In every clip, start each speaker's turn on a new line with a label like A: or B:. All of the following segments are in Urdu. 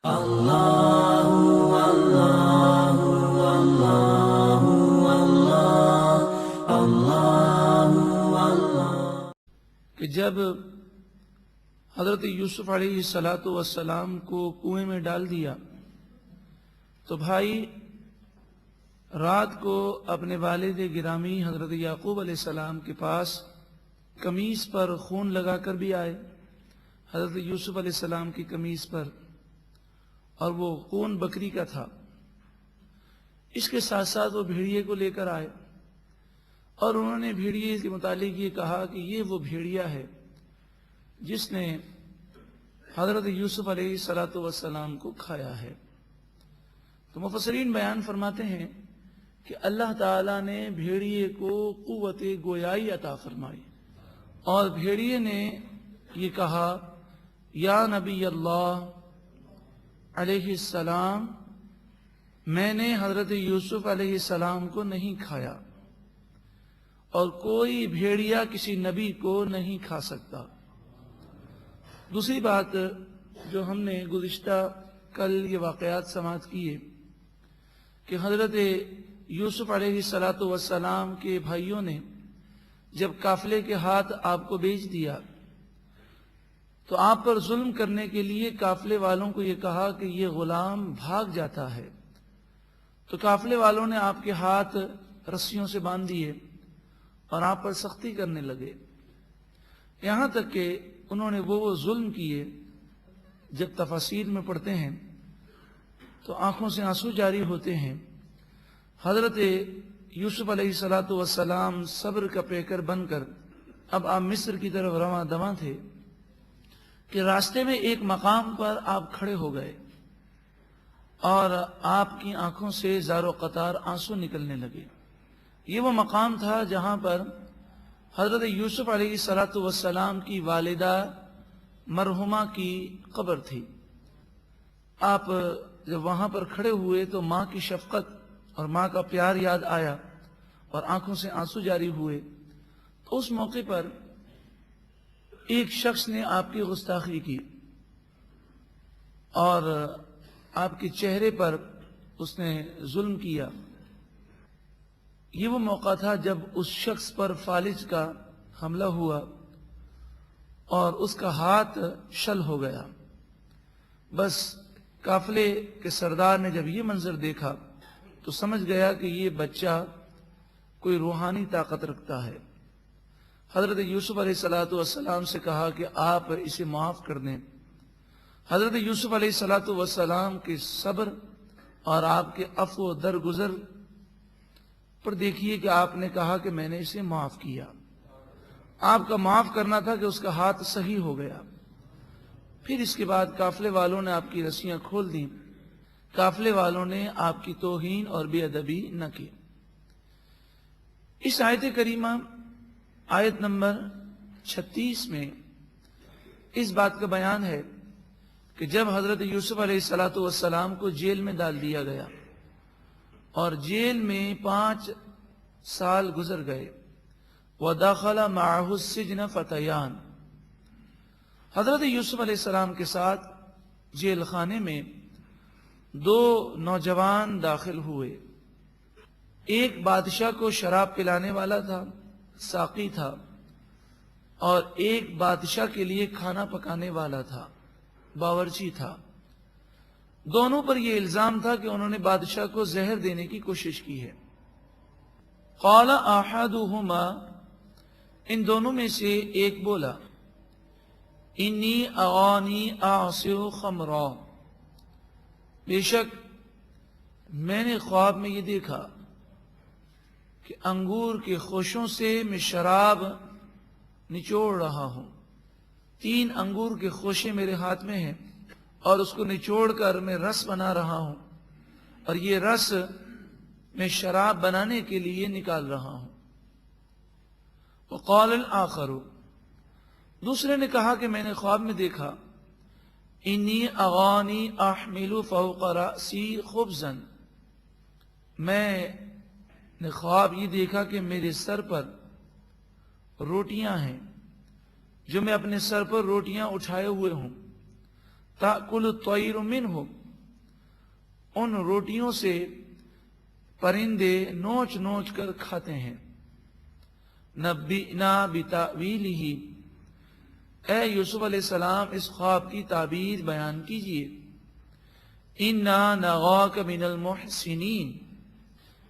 A: اللہ اللہ اللہ اللہ اللہ اللہ۔ کہ جب حضرت یوسف علیہ السلام کو کنویں میں ڈال دیا تو بھائی رات کو اپنے والد گرامی حضرت یعقوب علیہ السلام کے پاس قمیص پر خون لگا کر بھی آئے، حضرت یوسف علیہ السلام کی قمیص پر، اور وہ خون بکری کا تھا۔ اس کے ساتھ ساتھ وہ بھیڑیے کو لے کر آئے اور انہوں نے بھیڑیے کے متعلق یہ کہا کہ یہ وہ بھیڑیا ہے جس نے حضرت یوسف علیہ السلام کو کھایا ہے۔ تو مفسرین بیان فرماتے ہیں کہ اللہ تعالیٰ نے بھیڑیے کو قوت گویائی عطا فرمائی، اور بھیڑیے نے یہ کہا یا نبی اللہ علیہ السلام، میں نے حضرت یوسف علیہ السلام کو نہیں کھایا، اور کوئی بھیڑیا کسی نبی کو نہیں کھا سکتا۔ دوسری بات جو ہم نے گزشتہ کل یہ واقعات سماعت کیے کہ حضرت یوسف علیہ السلام کے بھائیوں نے جب قافلے کے ہاتھ آپ کو بیچ دیا تو آپ پر ظلم کرنے کے لیے قافلے والوں کو یہ کہا کہ یہ غلام بھاگ جاتا ہے، تو قافلے والوں نے آپ کے ہاتھ رسیوں سے باندھ دیے اور آپ پر سختی کرنے لگے، یہاں تک کہ انہوں نے وہ ظلم کیے جب تفاسیر میں پڑھتے ہیں تو آنکھوں سے آنسو جاری ہوتے ہیں۔ حضرت یوسف علیہ السلام صبر کا پیکر بن کر اب آپ مصر کی طرف رواں دواں تھے کہ راستے میں ایک مقام پر آپ کھڑے ہو گئے اور آپ کی آنکھوں سے زار و قطار آنسو نکلنے لگے۔ یہ وہ مقام تھا جہاں پر حضرت یوسف علیہ السلام کی والدہ مرحومہ کی قبر تھی۔ آپ جب وہاں پر کھڑے ہوئے تو ماں کی شفقت اور ماں کا پیار یاد آیا اور آنکھوں سے آنسو جاری ہوئے، تو اس موقع پر ایک شخص نے آپ کی گستاخی کی اور آپ کے چہرے پر اس نے ظلم کیا۔ یہ وہ موقع تھا جب اس شخص پر فالج کا حملہ ہوا اور اس کا ہاتھ شل ہو گیا۔ بس قافلے کے سردار نے جب یہ منظر دیکھا تو سمجھ گیا کہ یہ بچہ کوئی روحانی طاقت رکھتا ہے۔ حضرت یوسف علیہ السلام سے کہا کہ آپ اسے معاف کر دیں۔ حضرت یوسف علیہ السلام کے صبر اور آپ کے عفو و درگزر پر دیکھیے کہ آپ نے کہا کہ میں نے اسے معاف کیا۔ آپ کا معاف کرنا تھا کہ اس کا ہاتھ صحیح ہو گیا۔ پھر اس کے بعد قافلے والوں نے آپ کی رسیاں کھول دیں، قافلے والوں نے آپ کی توہین اور بے ادبی نہ کی۔ اس آیت کریمہ آیت نمبر 36 میں اس بات کا بیان ہے کہ جب حضرت یوسف علیہ السلام کو جیل میں ڈال دیا گیا اور جیل میں 5 سال گزر گئے، وَدَخَلَ مَعَهُ السِّجْنَ فَتَيَانِ، حضرت یوسف علیہ السلام کے ساتھ جیل خانے میں 2 نوجوان داخل ہوئے۔ ایک بادشاہ کو شراب پلانے والا تھا، ساقی تھا، اور ایک بادشاہ کے لیے کھانا پکانے والا تھا، باورچی تھا۔ دونوں پر یہ الزام تھا کہ انہوں نے بادشاہ کو زہر دینے کی کوشش کی ہے۔ قال احدہما، ان دونوں میں سے ایک بولا، انی اغانی اعصر خمرا، بے شک میں نے خواب میں یہ دیکھا کہ انگور کے خوشوں سے میں شراب نچوڑ رہا ہوں۔ 3 انگور کے خوشے میرے ہاتھ میں ہیں اور اس کو نچوڑ کر میں رس بنا رہا ہوں، اور یہ رس میں شراب بنانے کے لیے نکال رہا ہوں۔ وقال الآخر، دوسرے نے کہا کہ میں نے خواب میں دیکھا، انی اغانی احمل فوق رأسی خبزا، میں نے خواب یہ دیکھا کہ میرے سر پر روٹیاں ہیں، جو میں اپنے سر پر روٹیاں اٹھائے ہوئے ہوں، تأکل الطیر منہ، ان روٹیوں سے پرندے نوچ نوچ کر کھاتے ہیں۔ نبئنا بتأویلہ، اے یوسف علیہ السلام اس خواب کی تعبیر بیان کیجئے۔ انا نراک من المحسنین،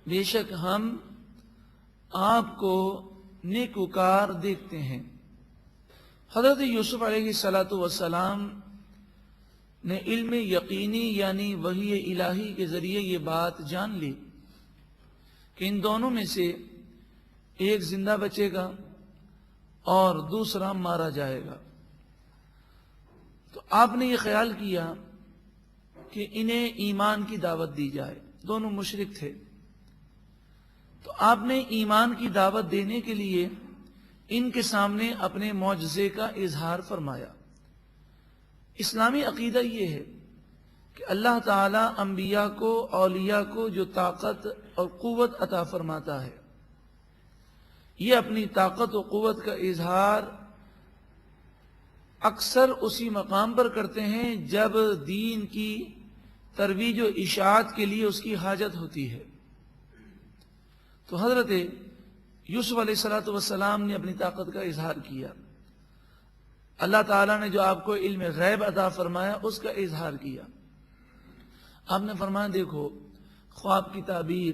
A: بے شک ہم آپ کو نیکوکار دیکھتے ہیں۔ حضرت یوسف علیہ السلام نے علم یقینی یعنی وحی الہی کے ذریعے یہ بات جان لی کہ ان دونوں میں سے ایک زندہ بچے گا اور دوسرا مارا جائے گا۔ تو آپ نے یہ خیال کیا کہ انہیں ایمان کی دعوت دی جائے، دونوں مشرک تھے۔ تو آپ نے ایمان کی دعوت دینے کے لیے ان کے سامنے اپنے معجزے کا اظہار فرمایا۔ اسلامی عقیدہ یہ ہے کہ اللہ تعالیٰ انبیاء کو، اولیاء کو جو طاقت اور قوت عطا فرماتا ہے، یہ اپنی طاقت و قوت کا اظہار اکثر اسی مقام پر کرتے ہیں جب دین کی ترویج و اشاعت کے لیے اس کی حاجت ہوتی ہے۔ تو حضرت یوسف علیہ السلام نے اپنی طاقت کا اظہار کیا، اللہ تعالیٰ نے جو آپ کو علم غیب عطا فرمایا اس کا اظہار کیا۔ آپ نے فرمایا دیکھو خواب کی تعبیر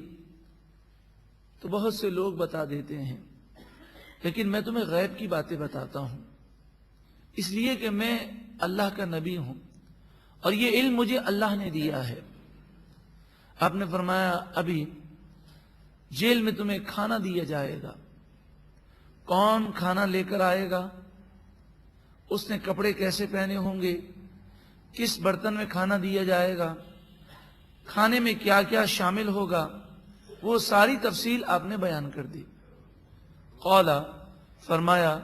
A: تو بہت سے لوگ بتا دیتے ہیں، لیکن میں تمہیں غیب کی باتیں بتاتا ہوں، اس لیے کہ میں اللہ کا نبی ہوں اور یہ علم مجھے اللہ نے دیا ہے۔ آپ نے فرمایا ابھی جیل میں تمہیں کھانا دیا جائے گا، کون کھانا لے کر آئے گا، اس نے کپڑے کیسے پہنے ہوں گے، کس برتن میں کھانا دیا جائے گا، کھانے میں کیا کیا شامل ہوگا، وہ ساری تفصیل آپ نے بیان کر دی۔ قال، فرمایا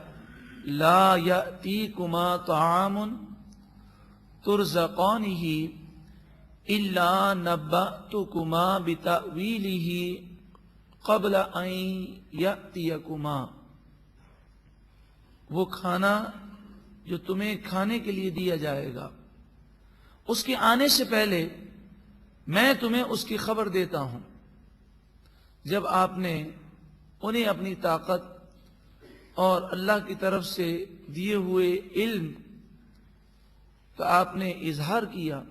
A: لا یأتیکما طعام ترزقانہ الا نبأتکما بتأویلہ قبل ان یأتیکما، وہ کھانا جو تمہیں کھانے کے لیے دیا جائے گا اس کے آنے سے پہلے میں تمہیں اس کی خبر دیتا ہوں۔ جب آپ نے انہیں اپنی طاقت اور اللہ کی طرف سے دیے ہوئے علم کا آپ نے اظہار کیا،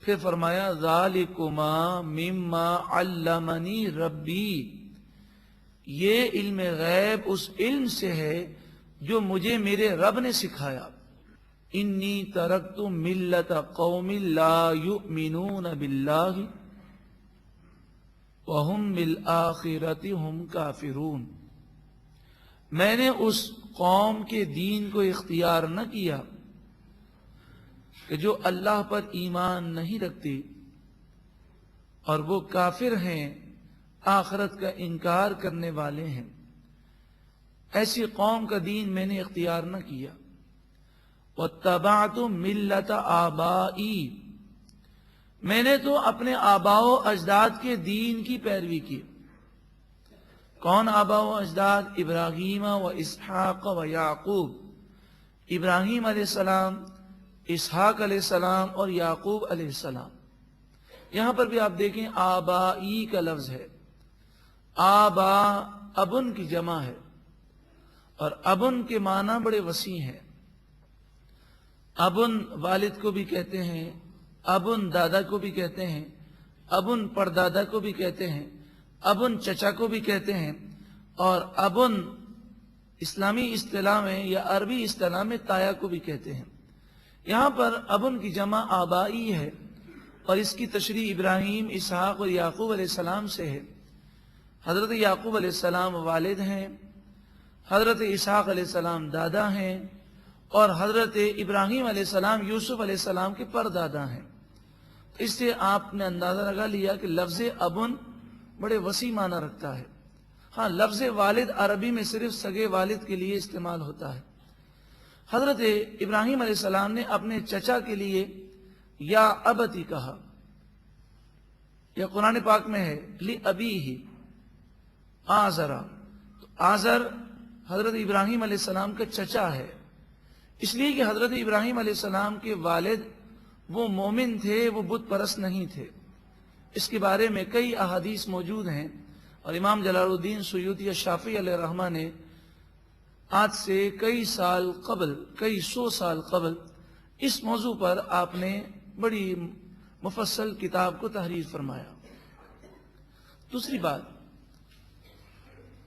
A: پھر فرمایا ذالکما مما علمنی ربی، یہ علم غیب اس علم سے ہے جو مجھے میرے رب نے سکھایا۔ انی ترکت ملت قوم لا یؤمنون باللہ وہم بالآخرۃ ہم کافرون، میں نے اس قوم کے دین کو اختیار نہ کیا کہ جو اللہ پر ایمان نہیں رکھتی اور وہ کافر ہیں، آخرت کا انکار کرنے والے ہیں، ایسی قوم کا دین میں نے اختیار نہ کیا۔ واتبعت ملت آبائی، میں نے تو اپنے آباء و اجداد کے دین کی پیروی کی۔ کون آباء و اجداد؟ ابراہیم و اسحاق و یعقوب، ابراہیم علیہ السلام، اسحاق علیہ السلام اور یعقوب علیہ السلام۔ یہاں پر بھی آپ دیکھیں آبائی کا لفظ ہے، آبا ابن کی جمع ہے، اور ابن کے معنی بڑے وسیع ہیں۔ ابن والد کو بھی کہتے ہیں، ابن دادا کو بھی کہتے ہیں، ابن پردادا کو بھی کہتے ہیں، ابن چچا کو بھی کہتے ہیں، اور ابن اسلامی اصطلاح میں یا عربی اصطلاح میں تایا کو بھی کہتے ہیں۔ یہاں پر ابن کی جمع آبائی ہے اور اس کی تشریح ابراہیم، اسحاق اور یعقوب علیہ السلام سے ہے۔ حضرت یعقوب علیہ السلام والد ہیں، حضرت اسحاق علیہ السلام دادا ہیں، اور حضرت ابراہیم علیہ السلام یوسف علیہ السلام کے پردادا ہیں۔ اس سے آپ نے اندازہ لگا لیا کہ لفظ ابن بڑے وسیع معنی رکھتا ہے۔ ہاں، لفظ والد عربی میں صرف سگے والد کے لیے استعمال ہوتا ہے۔ حضرت ابراہیم علیہ السلام نے اپنے چچا کے لیے یا ابتی کہا، یا قرآن پاک میں ہے لِأَبِيهِ آزرا، تو آزر حضرت ابراہیم علیہ السلام کا چچا ہے، اس لیے کہ حضرت ابراہیم علیہ السلام کے والد وہ مومن تھے، وہ بت پرست نہیں تھے۔ اس کے بارے میں کئی احادیث موجود ہیں، اور امام جلال الدین سیوطی الشافعی علیہ الرحمہ نے آج سے کئی سو سال قبل اس موضوع پر آپ نے بڑی مفصل کتاب کو تحریر فرمایا۔ دوسری بات،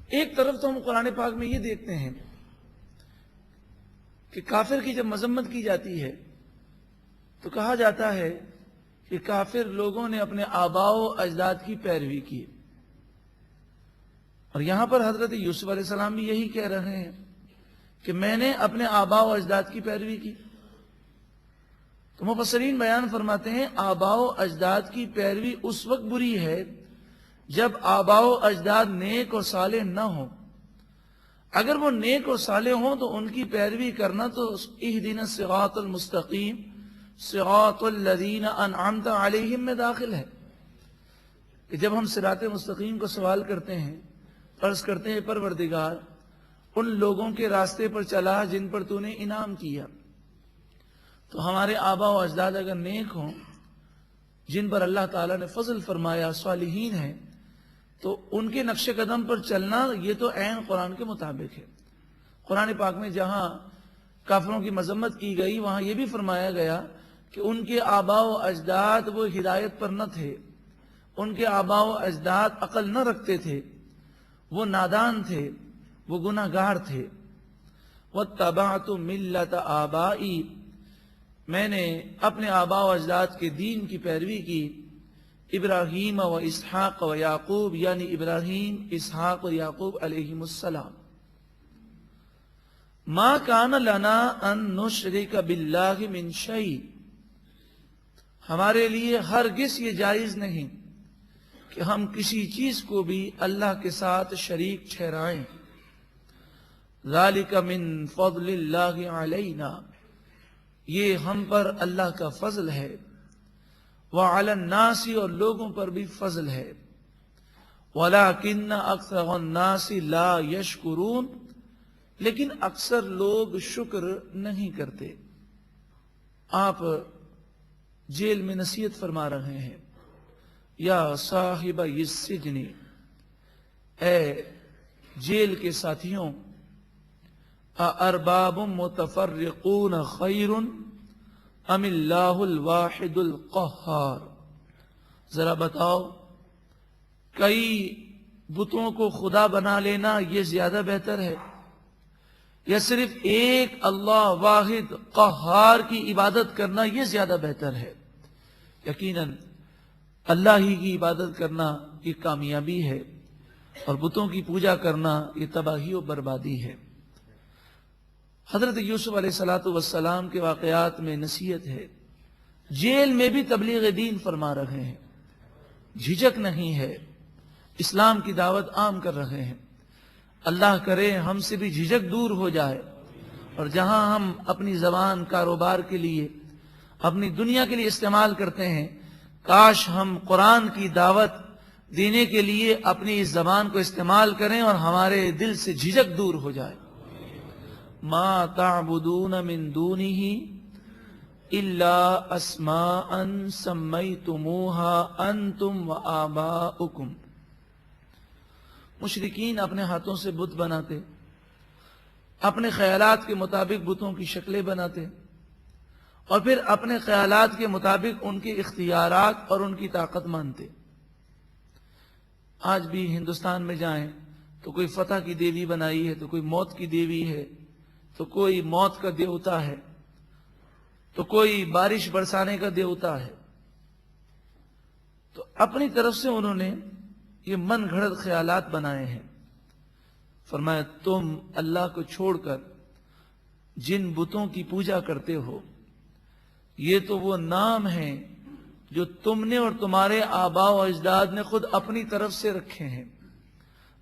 A: ایک طرف تو ہم قرآن پاک میں یہ دیکھتے ہیں کہ کافر کی جب مذمت کی جاتی ہے تو کہا جاتا ہے کہ کافر لوگوں نے اپنے آباء و اجداد کی پیروی کی، اور یہاں پر حضرت یوسف علیہ السلام بھی یہی کہہ رہے ہیں کہ میں نے اپنے آباء و اجداد کی پیروی کی۔ تو مفسرین بیان فرماتے ہیں آباء و اجداد کی پیروی اس وقت بری ہے جب آباء و اجداد نیک اور صالح نہ ہوں۔ اگر وہ نیک اور صالح ہوں تو ان کی پیروی کرنا تو اہدنا الصراط المستقیم صراط الذین انعمت علیہم میں داخل ہے، کہ جب ہم صراط مستقیم کو سوال کرتے ہیں، عرض کرتے ہیں پروردگار ان لوگوں کے راستے پر چلا جن پر تو نے انعام کیا، تو ہمارے آباء و اجداد اگر نیک ہوں، جن پر اللہ تعالیٰ نے فضل فرمایا، صالحین ہیں، تو ان کے نقش قدم پر چلنا یہ تو عین قرآن کے مطابق ہے۔ قرآن پاک میں جہاں کافروں کی مذمت کی گئی وہاں یہ بھی فرمایا گیا کہ ان کے آباء و اجداد وہ ہدایت پر نہ تھے، ان کے آباء و اجداد عقل نہ رکھتے تھے، وہ نادان تھے، وہ گناہ گار تھے۔ وَاتَّبَعْتُ مِلَّةَ آبَائِي، میں نے اپنے آباء و اجداد کے دین کی پیروی کی، ابراہیم و اسحاق و یعقوب، یعنی ابراہیم، اسحاق و یعقوب علیہم السلام۔ ما کان لنا ان نشرک باللہ من شیء، ہمارے لیے ہرگز یہ جائز نہیں کہ ہم کسی چیز کو بھی اللہ کے ساتھ شریک ٹھہرائیں۔ ذالک من فضل اللہ علینا، یہ ہم پر اللہ کا فضل ہے، وعلی الناس، اور لوگوں پر بھی فضل ہے، ولکن اکثر الناس لا یشکرون، لیکن اکثر لوگ شکر نہیں کرتے۔ آپ جیل میں نصیحت فرما رہے ہیں، یا صاحب السجن، اے جیل کے ساتھیوں، ارباب متفرقون خیر ام اللہ الواحد القہار، ذرا بتاؤ کئی بتوں کو خدا بنا لینا یہ زیادہ بہتر ہے یا صرف ایک اللہ واحد قہار کی عبادت کرنا یہ زیادہ بہتر ہے؟ یقیناً اللہ ہی کی عبادت کرنا یہ کامیابی ہے، اور بتوں کی پوجا کرنا یہ تباہی و بربادی ہے۔ حضرت یوسف علیہ السلام کے واقعات میں نصیحت ہے، جیل میں بھی تبلیغ دین فرما رہے ہیں، جھجک نہیں ہے، اسلام کی دعوت عام کر رہے ہیں۔ اللہ کرے ہم سے بھی جھجک دور ہو جائے، اور جہاں ہم اپنی زبان کاروبار کے لیے، اپنی دنیا کے لیے استعمال کرتے ہیں، کاش ہم قرآن کی دعوت دینے کے لیے اپنی اس زبان کو استعمال کریں اور ہمارے دل سے جھجک دور ہو جائے۔ ما تعبدون من دونہ الا اسماء سمیتموها انتم وآباؤکم، مشرکین اپنے ہاتھوں سے بت بناتے، اپنے خیالات کے مطابق بتوں کی شکلیں بناتے، اور پھر اپنے خیالات کے مطابق ان کے اختیارات اور ان کی طاقت مانتے۔ آج بھی ہندوستان میں جائیں تو کوئی فتح کی دیوی بنائی ہے، تو کوئی موت کی دیوی ہے، تو کوئی موت کا دیوتا ہے، تو کوئی بارش برسانے کا دیوتا ہے۔ تو اپنی طرف سے انہوں نے یہ من گھڑت خیالات بنائے ہیں۔ فرمایا تم اللہ کو چھوڑ کر جن بتوں کی پوجا کرتے ہو، یہ تو وہ نام ہیں جو تم نے اور تمہارے آباء و اجداد نے خود اپنی طرف سے رکھے ہیں۔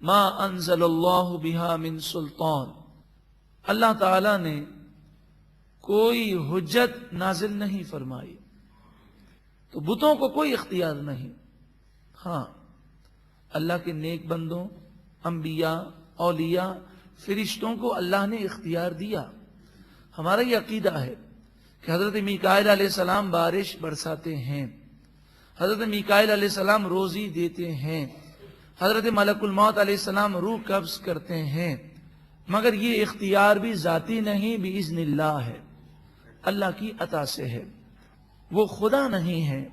A: ما انزل اللہ بہا من سلطان، اللہ تعالی نے کوئی حجت نازل نہیں فرمائی، تو بتوں کو کوئی اختیار نہیں۔ ہاں، اللہ کے نیک بندوں، انبیاء، اولیاء، فرشتوں کو اللہ نے اختیار دیا۔ ہمارا یہ عقیدہ ہے کہ حضرت میکائیل علیہ السلام بارش برساتے ہیں، حضرت میکائیل علیہ السلام روزی دیتے ہیں، حضرت ملک الموت علیہ السلام روح قبض کرتے ہیں، مگر یہ اختیار بھی ذاتی نہیں، باذن اللہ ہے، اللہ کی عطا سے ہے، وہ خدا نہیں ہے،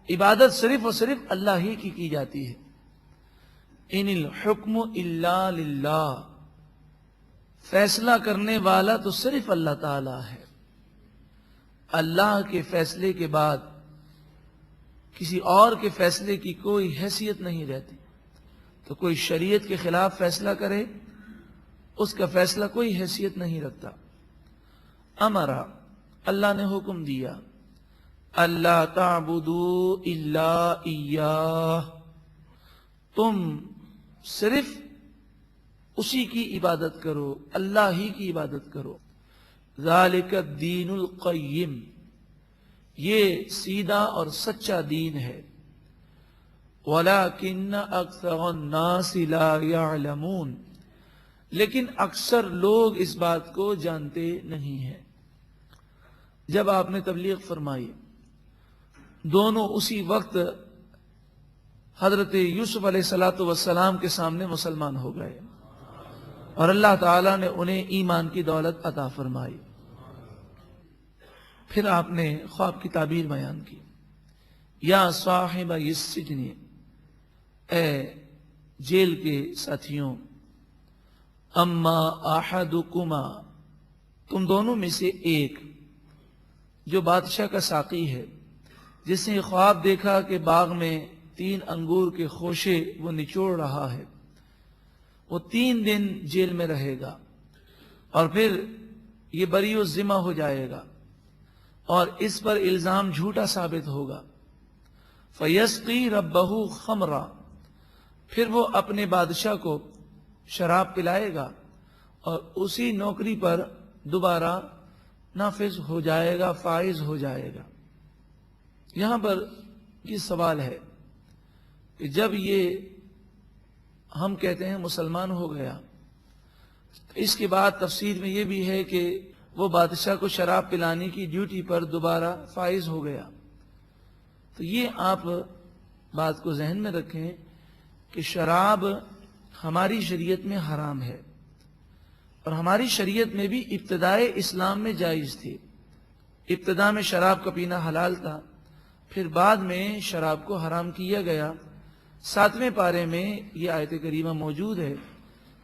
A: عبادت صرف اور صرف اللہ ہی کی جاتی ہے۔ ان الحکم الا للہ، فیصلہ کرنے والا تو صرف اللہ تعالی ہے، اللہ کے فیصلے کے بعد کسی اور کے فیصلے کی کوئی حیثیت نہیں رہتی۔ تو کوئی شریعت کے خلاف فیصلہ کرے، اس کا فیصلہ کوئی حیثیت نہیں رکھتا۔ امرا، اللہ نے حکم دیا، اللہ تعبدوا الا ایاہ، تم صرف اسی کی عبادت کرو، اللہ ہی کی عبادت کرو۔ ذالک الدین القیم، یہ سیدھا اور سچا دین ہے۔ وَلَكِنَّ أَكْثَرَ النَّاسِ لَا يَعْلَمُونَ، لیکن اکثر لوگ اس بات کو جانتے نہیں ہیں۔ جب آپ نے تبلیغ فرمائی، دونوں اسی وقت حضرت یوسف علیہ السلام کے سامنے مسلمان ہو گئے، اور اللہ تعالیٰ نے انہیں ایمان کی دولت عطا فرمائی۔ پھر آپ نے خواب کی تعبیر بیان کی، یا صاحب السجن، اے جیل کے ساتھیوں، اما احدکما، تم دونوں میں سے ایک، جو بادشاہ کا ساقی ہے، جس نے خواب دیکھا کہ باغ میں 3 انگور کے خوشے وہ نچوڑ رہا ہے، وہ 3 دن جیل میں رہے گا، اور پھر یہ بری و ذمہ ہو جائے گا، اور اس پر الزام جھوٹا ثابت ہوگا۔ فَيَسْقِي رَبَّهُ خَمْرًا، پھر وہ اپنے بادشاہ کو شراب پلائے گا، اور اسی نوکری پر دوبارہ نافذ ہو جائے گا، فائز ہو جائے گا۔ یہاں پر یہ سوال ہے کہ جب یہ ہم کہتے ہیں مسلمان ہو گیا، اس کے بعد تفسیر میں یہ بھی ہے کہ وہ بادشاہ کو شراب پلانے کی ڈیوٹی پر دوبارہ فائز ہو گیا، تو یہ آپ بات کو ذہن میں رکھیں کہ شراب ہماری شریعت میں حرام ہے، اور ہماری شریعت میں بھی ابتدائے اسلام میں جائز تھی۔ ابتدا میں شراب کا پینا حلال تھا، پھر بعد میں شراب کو حرام کیا گیا۔ 7ویں پارے میں یہ آیت کریمہ موجود ہے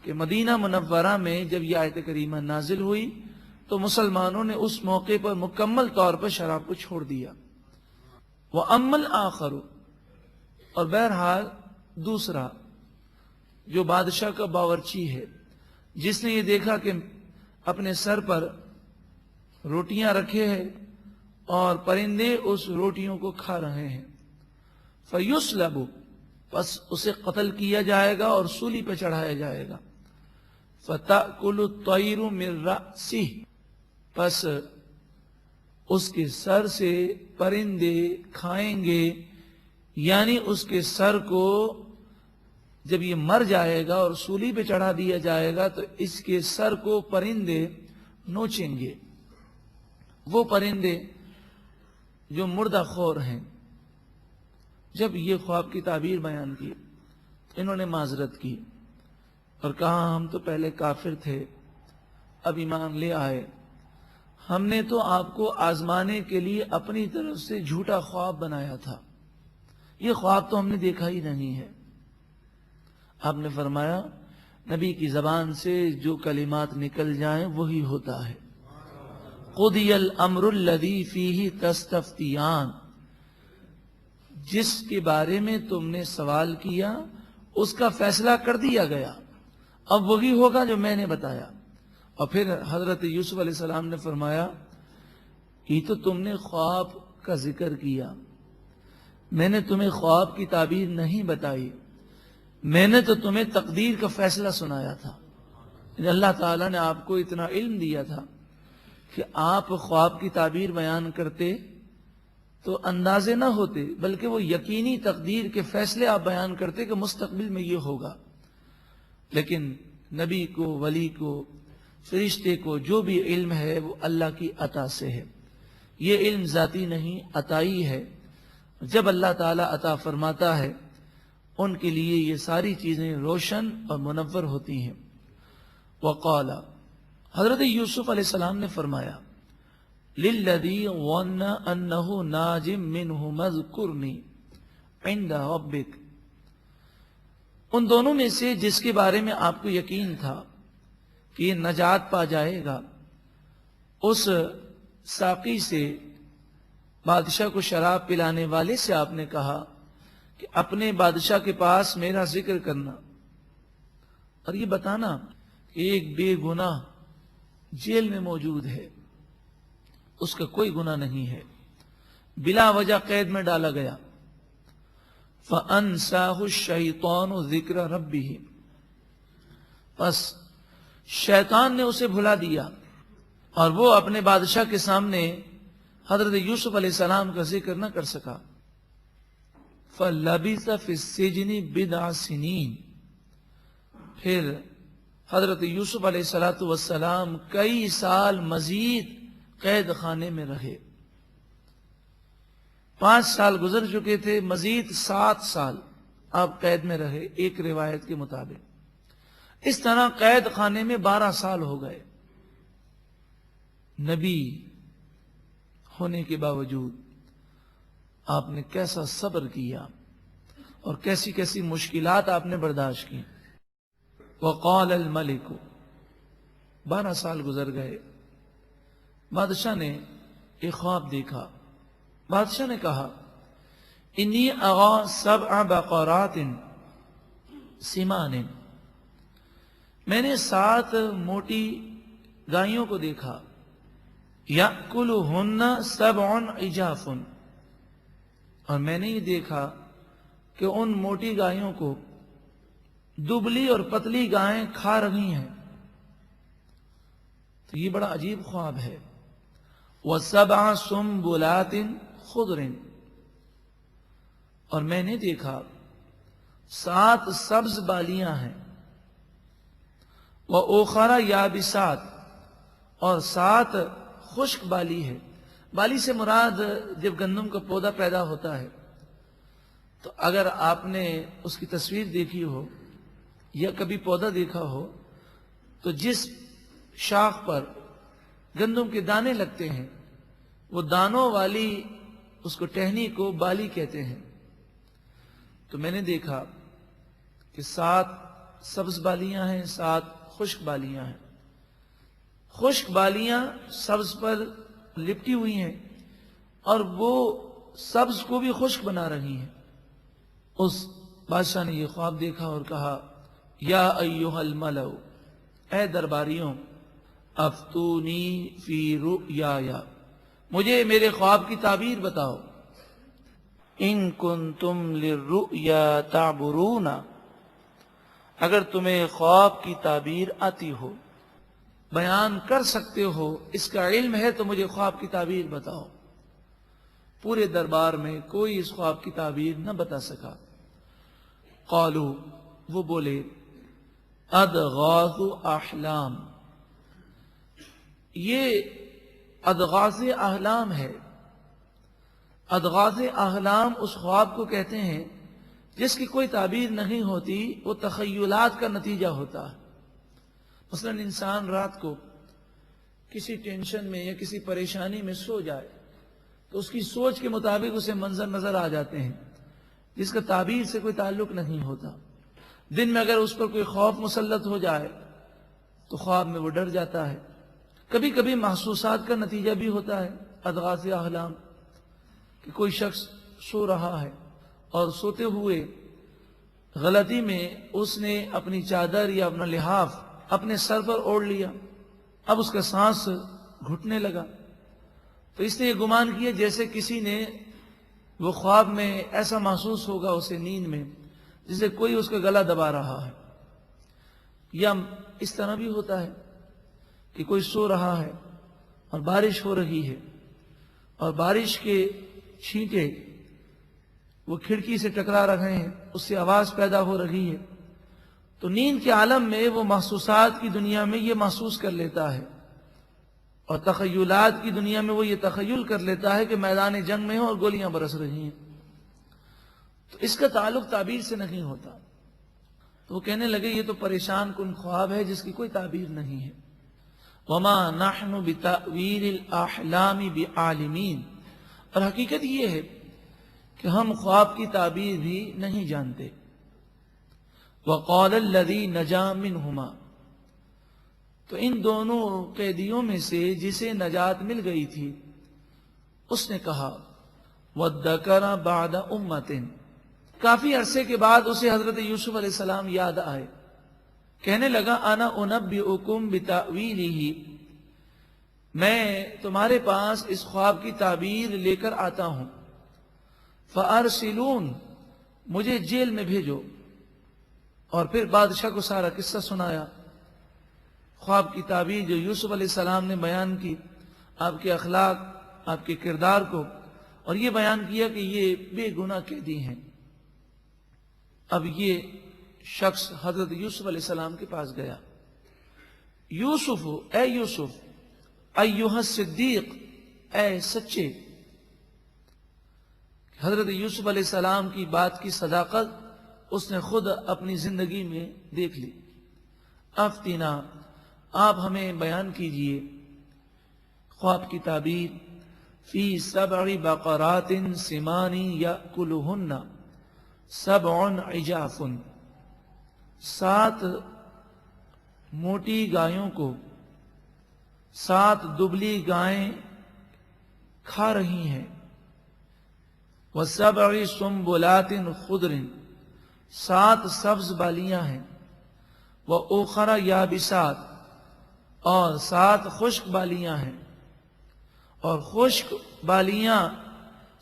A: کہ مدینہ منورہ میں جب یہ آیت کریمہ نازل ہوئی تو مسلمانوں نے اس موقع پر مکمل طور پر شراب کو چھوڑ دیا۔ وَأَمَّا الْآخَرُ، اور بہرحال دوسرا جو بادشاہ کا باورچی ہے، جس نے یہ دیکھا کہ اپنے سر پر روٹیاں رکھے ہیں اور پرندے اس روٹیوں کو کھا رہے ہیں، فَيُسْلَبُ، پس اسے قتل کیا جائے گا اور سولی پہ چڑھایا جائے گا۔ فَتَأْكُلُ الطَّيْرُ مِنْ رَأْسِهِ، پس اس کے سر سے پرندے کھائیں گے، یعنی اس کے سر کو جب یہ مر جائے گا اور سولی پہ چڑھا دیا جائے گا تو اس کے سر کو پرندے نوچیں گے، وہ پرندے جو مردہ خور ہیں۔ جب یہ خواب کی تعبیر بیان کی تو انہوں نے معذرت کی اور کہا ہم تو پہلے کافر تھے، اب ایمان لے آئے، ہم نے تو آپ کو آزمانے کے لیے اپنی طرف سے جھوٹا خواب بنایا تھا، یہ خواب تو ہم نے دیکھا ہی نہیں ہے۔ آپ نے فرمایا نبی کی زبان سے جو کلمات نکل جائیں وہی ہوتا ہے۔ قضی الامر الذی فیہ تستفتیان، جس کے بارے میں تم نے سوال کیا اس کا فیصلہ کر دیا گیا، اب وہی ہوگا جو میں نے بتایا۔ اور پھر حضرت یوسف علیہ السلام نے فرمایا یہ تو تم نے خواب کا ذکر کیا، میں نے تمہیں خواب کی تعبیر نہیں بتائی، میں نے تو تمہیں تقدیر کا فیصلہ سنایا تھا۔ اللہ تعالیٰ نے آپ کو اتنا علم دیا تھا کہ آپ خواب کی تعبیر بیان کرتے تو اندازے نہ ہوتے، بلکہ وہ یقینی تقدیر کے فیصلے آپ بیان کرتے کہ مستقبل میں یہ ہوگا۔ لیکن نبی کو، ولی کو فرشتے کو جو بھی علم ہے وہ اللہ کی عطا سے ہے، یہ علم ذاتی نہیں عطائی ہے۔ جب اللہ تعالیٰ عطا فرماتا ہے ان کے لیے یہ ساری چیزیں روشن اور منور ہوتی ہیں۔ وقال، حضرت یوسف علیہ السلام نے فرمایا، للذی ظن انہ ناج منہ اذکرنی عند ربک، ان دونوں میں سے جس کے بارے میں آپ کو یقین تھا کہ یہ نجات پا جائے گا، اس ساقی سے، بادشاہ کو شراب پلانے والے سے آپ نے کہا کہ اپنے بادشاہ کے پاس میرا ذکر کرنا اور یہ بتانا کہ ایک بے گناہ جیل میں موجود ہے، اس کا کوئی گناہ نہیں ہے، بلا وجہ قید میں ڈالا گیا۔ فَأَنْسَاهُ الشَّيْطَانُ ذِكْرَ رَبِّهِ، پس شیطان نے اسے بھلا دیا اور وہ اپنے بادشاہ کے سامنے حضرت یوسف علیہ السلام کا ذکر نہ کر سکا۔ فَلَبِثَ فِي السِّجْنِ بِضْعَ سِنِينَ، پھر حضرت یوسف علیہ السلام کئی سال مزید قید خانے میں رہے۔ 5 سال گزر چکے تھے، مزید 7 سال آپ قید میں رہے ایک روایت کے مطابق۔ اس طرح قید خانے میں 12 سال ہو گئے۔ نبی ہونے کے باوجود آپ نے کیسا صبر کیا اور کیسی کیسی مشکلات آپ نے برداشت کی۔ وقال الملک، 12 سال گزر گئے، بادشاہ نے ایک خواب دیکھا۔ بادشاہ نے کہا، انی اغا 7 بقرات سمان، میں نے 7 موٹی گائیوں کو دیکھا، یأکلہن 7 عجاف، اور میں نے یہ دیکھا کہ ان موٹی گائیوں کو دبلی اور پتلی گائیں کھا رہی ہیں۔ تو یہ بڑا عجیب خواب ہے۔ وَسَبْعَ سُنبُلَاتٍ خُضْرٍ، اور میں نے دیکھا 7 سبز بالیاں ہیں۔ وَأُخَرَ يَابِسَاتٍ، اور 7 خشک بالی ہے۔ بالی سے مراد جب گندم کا پودا پیدا ہوتا ہے تو اگر آپ نے اس کی تصویر دیکھی ہو یا کبھی پودا دیکھا ہو تو جس شاخ پر گندم کے دانے لگتے ہیں وہ دانوں والی اس کو ٹہنی کو بالی کہتے ہیں۔ تو میں نے دیکھا کہ 7 سبز بالیاں ہیں، 7 خشک بالیاں ہیں۔ خشک بالیاں سبز پر لپٹی ہوئی ہیں اور وہ سبز کو بھی خشک بنا رہی ہیں۔ اس بادشاہ نے یہ خواب دیکھا اور کہا، یا ایھا الملأ، اے درباریوں، افتونی فی رؤیایا، مجھے میرے خواب کی تعبیر بتاؤ۔ ان کنتم للرؤیا تعبرون، اگر تمہیں خواب کی تعبیر آتی ہو، بیان کر سکتے ہو، اس کا علم ہے تو مجھے خواب کی تعبیر بتاؤ۔ پورے دربار میں کوئی اس خواب کی تعبیر نہ بتا سکا۔ قالوا، وہ بولے، اضغاث احلام، یہ اضغاث احلام ہے۔ اضغاث احلام اس خواب کو کہتے ہیں جس کی کوئی تعبیر نہیں ہوتی، وہ تخیلات کا نتیجہ ہوتا ہے۔ مثلا انسان رات کو کسی ٹینشن میں یا کسی پریشانی میں سو جائے تو اس کی سوچ کے مطابق اسے منظر نظر آ جاتے ہیں جس کا تعبیر سے کوئی تعلق نہیں ہوتا۔ دن میں اگر اس پر کوئی خوف مسلط ہو جائے تو خواب میں وہ ڈر جاتا ہے۔ کبھی کبھی محسوسات کا نتیجہ بھی ہوتا ہے اضغاث احلام، کہ کوئی شخص سو رہا ہے اور سوتے ہوئے غلطی میں اس نے اپنی چادر یا اپنا لحاف اپنے سر پر اوڑھ لیا، اب اس کا سانس گھٹنے لگا تو اس نے یہ گمان کیا جیسے کسی نے، وہ خواب میں ایسا محسوس ہوگا اسے نیند میں جسے کوئی اس کا گلا دبا رہا ہے۔ یا اس طرح بھی ہوتا ہے کہ کوئی سو رہا ہے اور بارش ہو رہی ہے اور بارش کے چھینٹے وہ کھڑکی سے ٹکرا رہے ہیں، اس سے آواز پیدا ہو رہی ہے تو نیند کے عالم میں وہ محسوسات کی دنیا میں یہ محسوس کر لیتا ہے، اور تخیلات کی دنیا میں وہ یہ تخیل کر لیتا ہے کہ میدان جنگ میں ہو اور گولیاں برس رہی ہیں، تو اس کا تعلق تعبیر سے نہیں ہوتا۔ تو وہ کہنے لگے یہ تو پریشان کن خواب ہے جس کی کوئی تعبیر نہیں ہے۔ وَمَا نَحْنُ بِتَأْوِيلِ الْأَحْلَامِ بِعَالِمِينَ، اور حقیقت یہ ہے کہ ہم خواب کی تعبیر بھی نہیں جانتے۔ وَقَالَ الَّذِي نَجَا مِنْهُمَا، تو ان دونوں قیدیوں میں سے جسے نجات مل گئی تھی اس نے کہا وَادَّكَرَ بَعْدَ أُمَّةٍ، کافی عرصے کے بعد اسے حضرت یوسف علیہ السلام یاد آئے، کہنے لگا انا انبئکم بتأویلہ، میں تمہارے پاس اس خواب کی تعبیر لے کر آتا ہوں، فارسلون، مجھے جیل میں بھیجو۔ اور پھر بادشاہ کو سارا قصہ سنایا، خواب کی تعبیر جو یوسف علیہ السلام نے بیان کی، آپ کے اخلاق، آپ کے کردار کو، اور یہ بیان کیا کہ یہ بے گناہ قیدی ہیں۔ اب یہ شخص حضرت یوسف علیہ السلام کے پاس گیا، یوسف، اے یوسف، ایھا الصدیق، اے سچے۔ حضرت یوسف علیہ السلام کی بات کی صداقت اس نے خود اپنی زندگی میں دیکھ لی۔ افتنا، آپ ہمیں بیان کیجئے خواب کی تعبیر، فی 7 بقرات سمان یأکلہن 7 عجاف، 7 موٹی گایوں کو 7 دبلی گائیں کھا رہی ہیں، وَسَبْعِ سُنبُلَاتٍ خُضْرٍ، 7 سبز بالیاں ہیں، وَأُخَرَ يَابِسَاتٍ، اور 7 خشک بالیاں ہیں، اور خشک بالیاں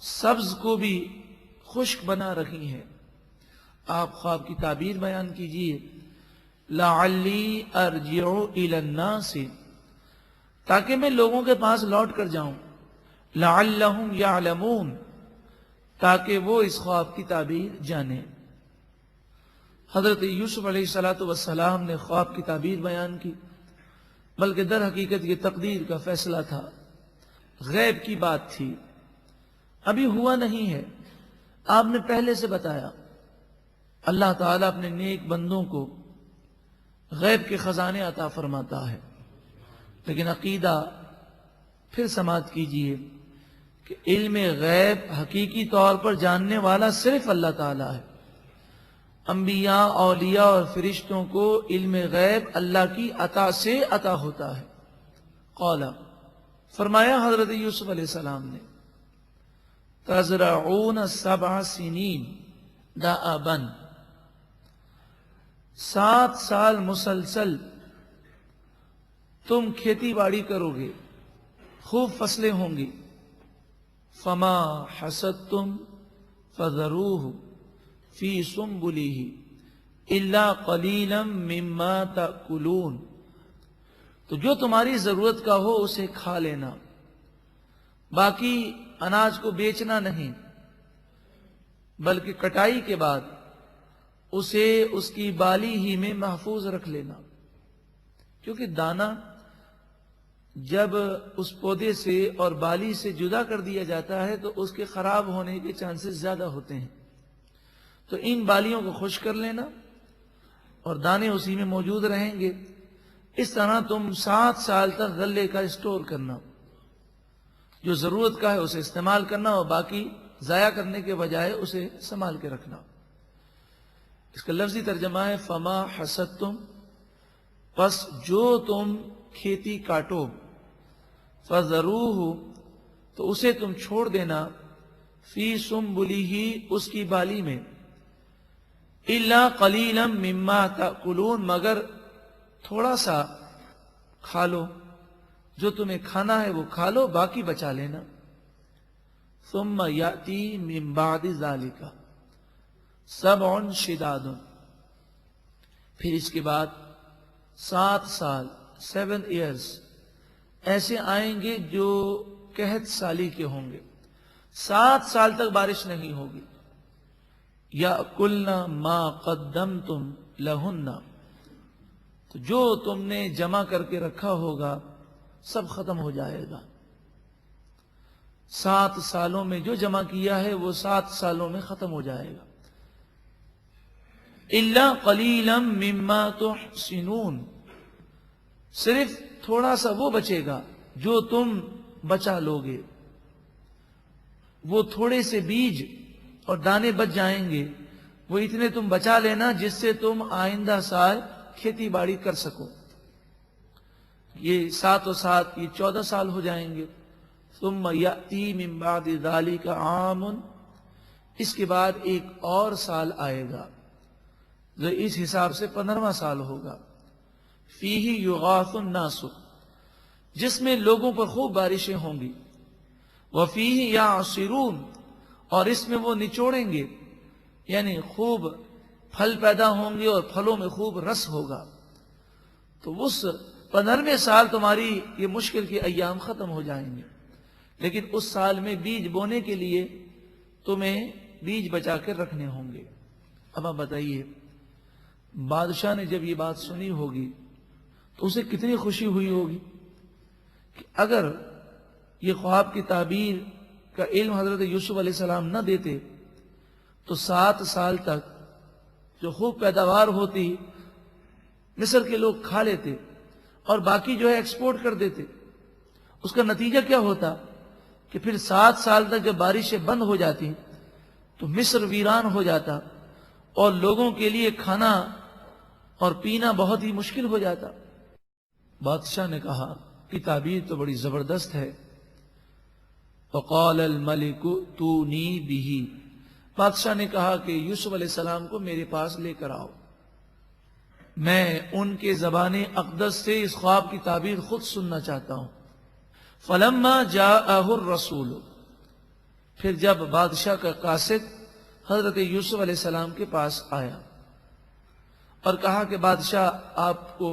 A: سبز کو بھی خشک بنا رہی ہیں۔ آپ خواب کی تعبیر بیان کیجئے، لَعَلِّي أَرْجِعُ إِلَى النَّاسِ، تاکہ میں لوگوں کے پاس لوٹ کر جاؤں، لَعَلَّهُمْ يَعْلَمُونَ، تاکہ وہ اس خواب کی تعبیر جانیں۔ حضرت یوسف علیہ السلام نے خواب کی تعبیر بیان کی، بلکہ در حقیقت یہ تقدیر کا فیصلہ تھا، غیب کی بات تھی، ابھی ہوا نہیں ہے، آپ نے پہلے سے بتایا۔ اللہ تعالیٰ اپنے نیک بندوں کو غیب کے خزانے عطا فرماتا ہے، لیکن عقیدہ پھر سماعت کیجئے کہ علم غیب حقیقی طور پر جاننے والا صرف اللہ تعالیٰ ہے۔ انبیاء، اولیاء اور فرشتوں کو علم غیب اللہ کی عطا سے عطا ہوتا ہے۔ قال، فرمایا حضرت یوسف علیہ السلام نے، تزرعون 7 سنین دأبا، 7 سال مسلسل تم کھیتی باڑی کرو گے، خوب فصلیں ہوں گی، فما حصدتم فذروه فی سنبلہ الا قلیلا مما تأکلون، تو جو تمہاری ضرورت کا ہو اسے کھا لینا، باقی اناج کو بیچنا نہیں، بلکہ کٹائی کے بعد اسے اس کی بالی ہی میں محفوظ رکھ لینا، کیونکہ دانہ جب اس پودے سے اور بالی سے جدا کر دیا جاتا ہے تو اس کے خراب ہونے کے چانسز زیادہ ہوتے ہیں، تو ان بالیوں کو خشک کر لینا اور دانے اسی میں موجود رہیں گے۔ اس طرح تم 7 سال تک غلے کا اسٹور کرنا، جو ضرورت کا ہے اسے استعمال کرنا اور باقی ضائع کرنے کے بجائے اسے سنبھال کے رکھنا۔ اس کا لفظی ترجمہ ہے فما حصدتم، پس جو تم کھیتی کاٹو، فذروہ، تو اسے تم چھوڑ دینا، فی سنبلہ، اس کی بالی میں، الا قلیلا مما تأکلون، مگر تھوڑا سا کھا لو، جو تمہیں کھانا ہے وہ کھا لو، باقی بچا لینا۔ ثم یأتی من بعد ذالک 7 شداد، پھر اس کے بعد 7 سال 7 ایئرز ایسے آئیں گے جو قحط سالی کے ہوں گے، 7 سال تک بارش نہیں ہوگی، یأکلن ما قدمتم لہن، تو جو تم نے جمع کر کے رکھا ہوگا سب ختم ہو جائے گا. 7 سالوں میں جو جمع کیا ہے وہ 7 سالوں میں ختم ہو جائے گا. الا قلیلا مما تحسنون، صرف تھوڑا سا وہ بچے گا جو تم بچا لوگے. وہ تھوڑے سے بیج اور دانے بچ جائیں گے، وہ اتنے تم بچا لینا جس سے تم آئندہ سال کھیتی باڑی کر سکو. یہ 7 اور 7 یہ 14 سال ہو جائیں گے. ثم یأتی من بعد ذلک عام، اس کے بعد ایک اور سال آئے گا جو اس حساب سے 15واں سال ہوگا. فیہ یغاث الناس، جس میں لوگوں پر خوب بارشیں ہوں گی. وفیہ یعصرون، اور اس میں وہ نچوڑیں گے، یعنی خوب پھل پیدا ہوں گے اور پھلوں میں خوب رس ہوگا. تو اس 15ویں سال تمہاری یہ مشکل کے ایام ختم ہو جائیں گے. لیکن اس سال میں بیج بونے کے لیے تمہیں بیج بچا کر رکھنے ہوں گے. اب آپ بتائیے، بادشاہ نے جب یہ بات سنی ہوگی تو اسے کتنی خوشی ہوئی ہوگی کہ اگر یہ خواب کی تعبیر کا علم حضرت یوسف علیہ السلام نہ دیتے تو 7 سال تک جو خوب پیداوار ہوتی مصر کے لوگ کھا لیتے اور باقی جو ہے ایکسپورٹ کر دیتے. اس کا نتیجہ کیا ہوتا کہ پھر 7 سال تک جب بارشیں بند ہو جاتی تو مصر ویران ہو جاتا اور لوگوں کے لیے کھانا اور پینا بہت ہی مشکل ہو جاتا. بادشاہ نے کہا کہ تعبیر تو بڑی زبردست ہے. وقال الملک اتونی بہ، بادشاہ نے کہا کہ یوسف علیہ السلام کو میرے پاس لے کر آؤ، میں ان کے زبان اقدس سے اس خواب کی تعبیر خود سننا چاہتا ہوں. فلما جاءہ الرسول، پھر جب بادشاہ کا قاصد حضرت یوسف علیہ السلام کے پاس آیا اور کہا کہ بادشاہ آپ کو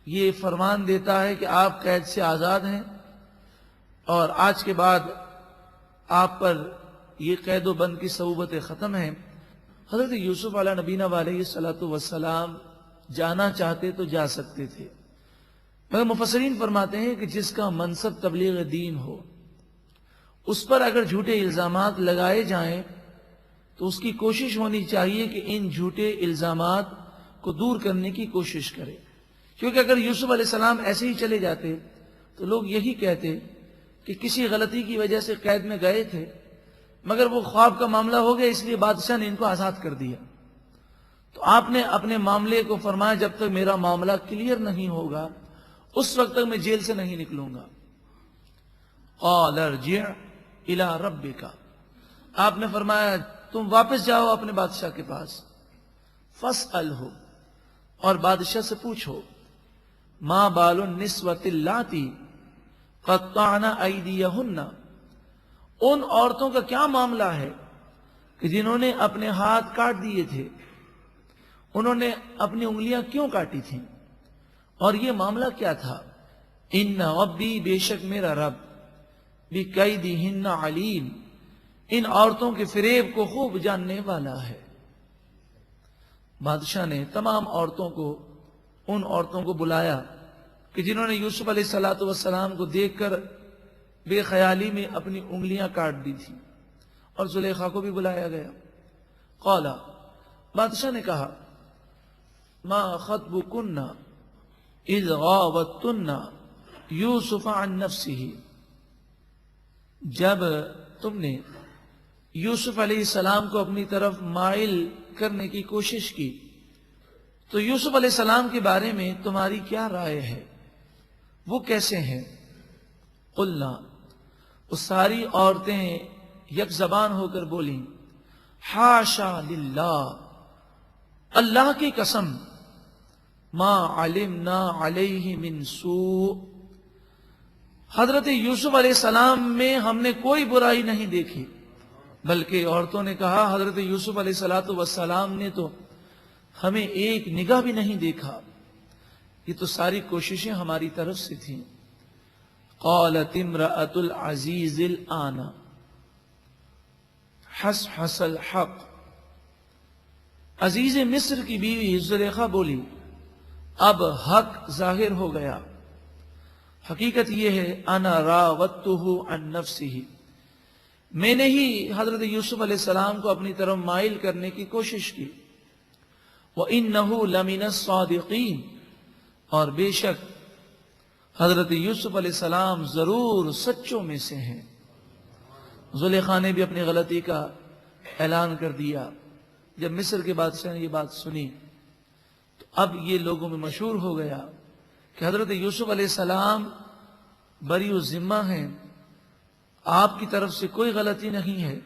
A: یہ فرمان دیتا ہے کہ آپ قید سے آزاد ہیں اور آج کے بعد آپ پر یہ قید و بند کی صعوبتیں ختم ہیں. حضرت یوسف علیہ نبینا علیہ الصلوۃ والسلام جانا چاہتے تو جا سکتے تھے، مگر مفسرین فرماتے ہیں کہ جس کا منصب تبلیغ دین ہو اس پر اگر جھوٹے الزامات لگائے جائیں تو اس کی کوشش ہونی چاہیے کہ ان جھوٹے الزامات کو دور کرنے کی کوشش کرے. کیونکہ اگر یوسف علیہ السلام ایسے ہی چلے جاتے تو لوگ یہی کہتے کہ کسی غلطی کی وجہ سے قید میں گئے تھے مگر وہ خواب کا معاملہ ہو گیا اس لیے بادشاہ نے ان کو آزاد کر دیا. تو آپ نے اپنے معاملے کو فرمایا جب تک میرا معاملہ کلیئر نہیں ہوگا اس وقت تک میں جیل سے نہیں نکلوں گا. قال ارجع الی ربک، آپ نے فرمایا تم واپس جاؤ اپنے بادشاہ کے پاس. فاسألہ، اور بادشاہ سے پوچھو، ما بال النسوۃ اللاتی قطعن ایدیہن، ان عورتوں کا کیا معاملہ ہے کہ جنہوں نے اپنے ہاتھ کاٹ دیے تھے، انہوں نے اپنی انگلیاں کیوں کاٹی تھیں اور یہ معاملہ کیا تھا. ان ربی، بے شک میرا رب، بکیدہن علیم، ان عورتوں کے فریب کو خوب جاننے والا ہے. بادشاہ نے تمام عورتوں کو، ان عورتوں کو بلایا کہ جنہوں نے یوسف علیہ السلام کو دیکھ کر بے خیالی میں اپنی انگلیاں کاٹ دی تھی، اور زلیخا کو بھی بلایا گیا. قال، بادشاہ نے کہا، ما خطبکن اذ غاوتن یوسف عن نفسہ، جب تم نے یوسف علیہ السلام کو اپنی طرف مائل کرنے کی کوشش کی تو یوسف علیہ السلام کے بارے میں تمہاری کیا رائے ہے، وہ کیسے ہیں. قلنا، وہ ساری عورتیں یک زبان ہو کر بولیں، حاشا للہ، اللہ کی قسم، ما علمنا علیہ من سوء، حضرت یوسف علیہ السلام میں ہم نے کوئی برائی نہیں دیکھی. بلکہ عورتوں نے کہا حضرت یوسف علیہ السلام نے تو ہمیں ایک نگاہ بھی نہیں دیکھا، یہ تو ساری کوششیں ہماری طرف سے تھیں. قالت امرأة العزیز الآن حسحس الحق عزیز مصر کی بیوی زلیخا بولی اب حق ظاہر ہو گیا، حقیقت یہ ہے انا راودتہ عن نفسہ، میں نے ہی حضرت یوسف علیہ السلام کو اپنی طرف مائل کرنے کی کوشش کی، وَإِنَّهُ لَمِنَ الصَّادِقِينَ، اور بے شک حضرت یوسف علیہ السلام ضرور سچوں میں سے ہیں۔ زلیخا نے بھی اپنی غلطی کا اعلان کر دیا۔ جب مصر کے بادشاہ نے یہ بات سنی تو اب یہ لوگوں میں مشہور ہو گیا کہ حضرت یوسف علیہ السلام بری و ذمہ ہیں، آپ کی طرف سے کوئی غلطی نہیں ہے،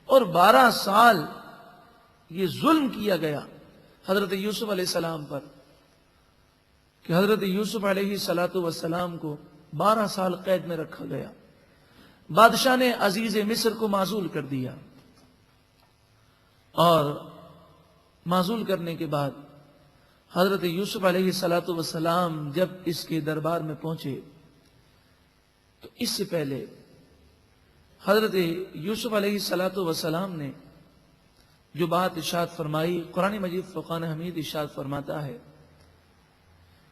A: اور 12 سال یہ ظلم کیا گیا حضرت یوسف علیہ السلام پر کہ حضرت یوسف علیہ السلام کو 12 سال قید میں رکھا گیا۔ بادشاہ نے عزیز مصر کو معزول کر دیا، اور معزول کرنے کے بعد حضرت یوسف علیہ السلام جب اس کے دربار میں پہنچے تو اس سے پہلے حضرت یوسف علیہ السلام نے جو بات ارشاد فرمائی، قرآن مجید فرقان حمید ارشاد فرماتا ہے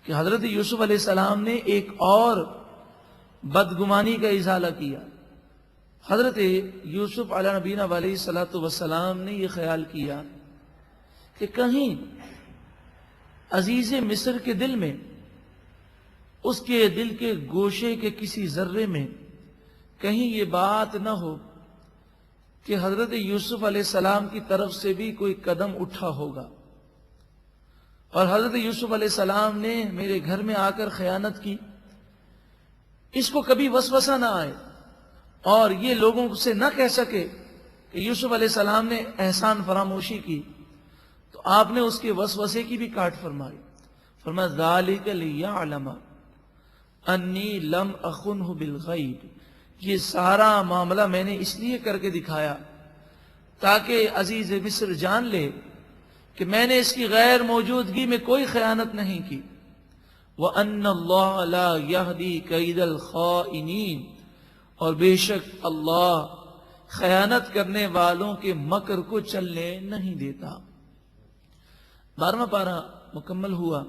A: کہ حضرت یوسف علیہ السلام نے ایک اور بدگمانی کا ازالہ کیا۔ حضرت یوسف علیہ نبینا علیہ السلام نے یہ خیال کیا کہ کہیں عزیز مصر کے دل میں، اس کے دل کے گوشے کے کسی ذرے میں کہیں یہ بات نہ ہو کہ حضرت یوسف علیہ السلام کی طرف سے بھی کوئی قدم اٹھا ہوگا، اور حضرت یوسف علیہ السلام نے میرے گھر میں آ کر خیانت کی، اس کو کبھی وسوسہ نہ آئے اور یہ لوگوں سے نہ کہہ سکے کہ یوسف علیہ السلام نے احسان فراموشی کی، تو آپ نے اس کے وسوسے کی بھی کاٹ فرمائی۔ فرمایا ذالک لیعلم انی لم اخنہ بالغیب، یہ سارا معاملہ میں نے اس لیے کر کے دکھایا تاکہ عزیز مصر جان لے کہ میں نے اس کی غیر موجودگی میں کوئی خیانت نہیں کی۔ وَأَنَّ اللَّهَ لَا يَهْدِي كَيْدَ الْخَائِنِينَ، اور بے شک اللہ خیانت کرنے والوں کے مکر کو چلنے نہیں دیتا۔ 12واں پارہ مکمل ہوا۔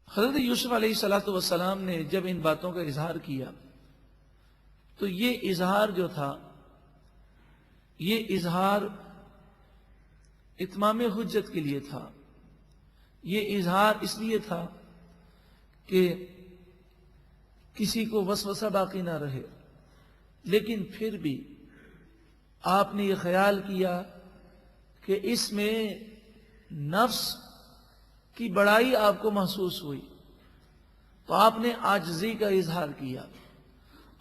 A: حضرت یوسف علیہ السلام نے جب ان باتوں کا اظہار کیا تو یہ اظہار جو تھا، یہ اظہار اتمام حجت کے لیے تھا، یہ اظہار اس لیے تھا کہ کسی کو وسوسہ باقی نہ رہے، لیکن پھر بھی آپ نے یہ خیال کیا کہ اس میں نفس کی بڑائی آپ کو محسوس ہوئی، تو آپ نے عاجزی کا اظہار کیا،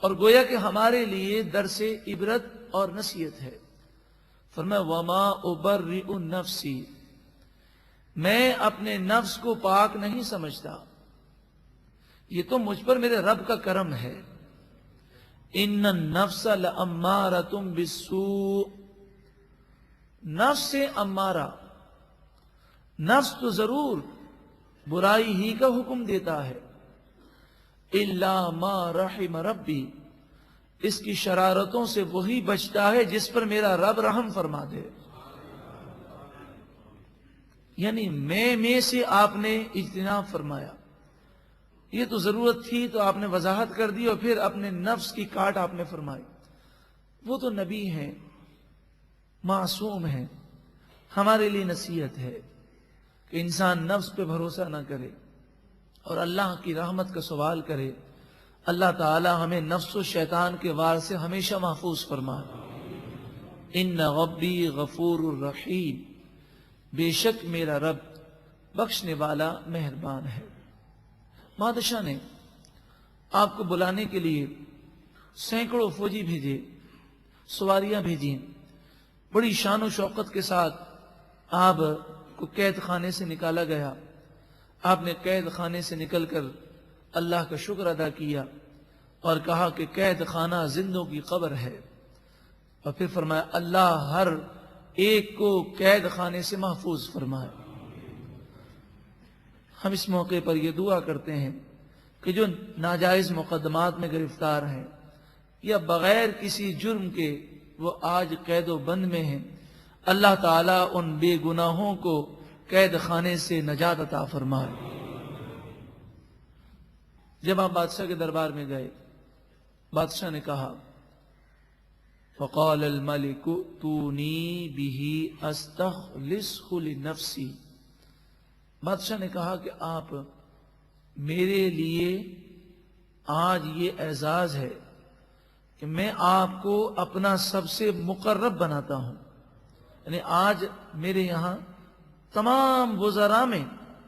A: اور گویا کہ ہمارے لیے درس عبرت اور نصیحت ہے۔ فرمایا وَمَا أُبَرِّئُ نَفْسِي، میں اپنے نفس کو پاک نہیں سمجھتا، یہ تو مجھ پر میرے رب کا کرم ہے۔ إِنَّ النَّفْسَ لَأَمَّارَةٌ بِالسُّوءِ، نفس سے امارہ، نفس تو ضرور برائی ہی کا حکم دیتا ہے، إِلَّا مَا رَحِمَ رَبِّي، اس کی شرارتوں سے وہی بچتا ہے جس پر میرا رب رحم فرما دے۔ یعنی میں سے آپ نے اجتناب فرمایا، یہ تو ضرورت تھی تو آپ نے وضاحت کر دی، اور پھر اپنے نفس کی کاٹ آپ نے فرمائی۔ وہ تو نبی ہیں، معصوم ہیں، ہمارے لیے نصیحت ہے کہ انسان نفس پہ بھروسہ نہ کرے اور اللہ کی رحمت کا سوال کرے۔ اللہ تعالی ہمیں نفس و شیطان کے وار سے ہمیشہ محفوظ فرمائے۔ ان ربی غفور الرحیم، بے شک میرا رب بخشنے والا مہربان ہے۔ بادشاہ نے آپ کو بلانے کے لیے سینکڑوں فوجی بھیجے، سواریاں بھیجیں، بڑی شان و شوقت کے ساتھ آپ کو قید خانے سے نکالا گیا۔ آپ نے قید خانے سے نکل کر اللہ کا شکر ادا کیا اور کہا کہ قید خانہ زندوں کی قبر ہے، اور پھر فرمایا اللہ ہر ایک کو قید خانے سے محفوظ فرمائے۔ ہم اس موقع پر یہ دعا کرتے ہیں کہ جو ناجائز مقدمات میں گرفتار ہیں یا بغیر کسی جرم کے وہ آج قید و بند میں ہیں، اللہ تعالیٰ ان بے گناہوں کو قید خانے سے نجات عطا فرمائے۔ جب آپ بادشاہ کے دربار میں گئے، بادشاہ نے کہا فقال الملک تونی بہ استخلصہ لنفسی، بادشاہ نے کہا کہ آپ میرے لیے آج یہ اعزاز ہے کہ میں آپ کو اپنا سب سے مقرب بناتا ہوں، یعنی آج میرے یہاں تمام وزراء میں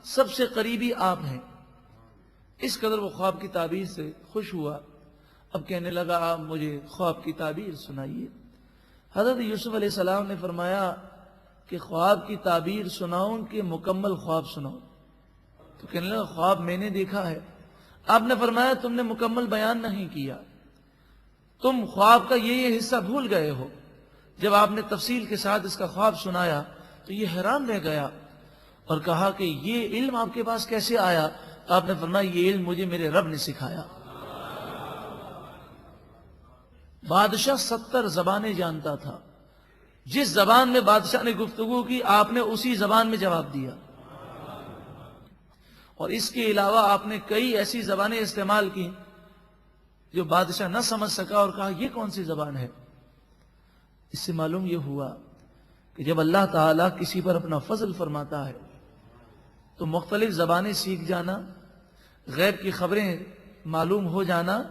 A: سب سے قریبی آپ ہیں۔ اس قدر وہ خواب کی تعبیر سے خوش ہوا، اب کہنے لگا آپ مجھے خواب کی تعبیر سنائیے۔ حضرت یوسف علیہ السلام نے فرمایا کہ خواب کی تعبیر سناؤں کہ مکمل خواب سناؤں؟ تو کہنے لگا خواب میں نے دیکھا ہے۔ آپ نے فرمایا تم نے مکمل بیان نہیں کیا، تم خواب کا یہ حصہ بھول گئے ہو۔ جب آپ نے تفصیل کے ساتھ اس کا خواب سنایا تو یہ حیران رہ گیا اور کہا کہ یہ علم آپ کے پاس کیسے آیا؟ آپ نے فرمایا یہ علم مجھے میرے رب نے سکھایا۔ بادشاہ 70 زبانیں جانتا تھا، جس زبان میں بادشاہ نے گفتگو کی آپ نے اسی زبان میں جواب دیا، اور اس کے علاوہ آپ نے کئی ایسی زبانیں استعمال کی جو بادشاہ نہ سمجھ سکا اور کہا یہ کون سی زبان ہے؟ اس سے معلوم یہ ہوا کہ جب اللہ تعالیٰ کسی پر اپنا فضل فرماتا ہے تو مختلف زبانیں سیکھ جانا، غیب کی خبریں معلوم ہو جانا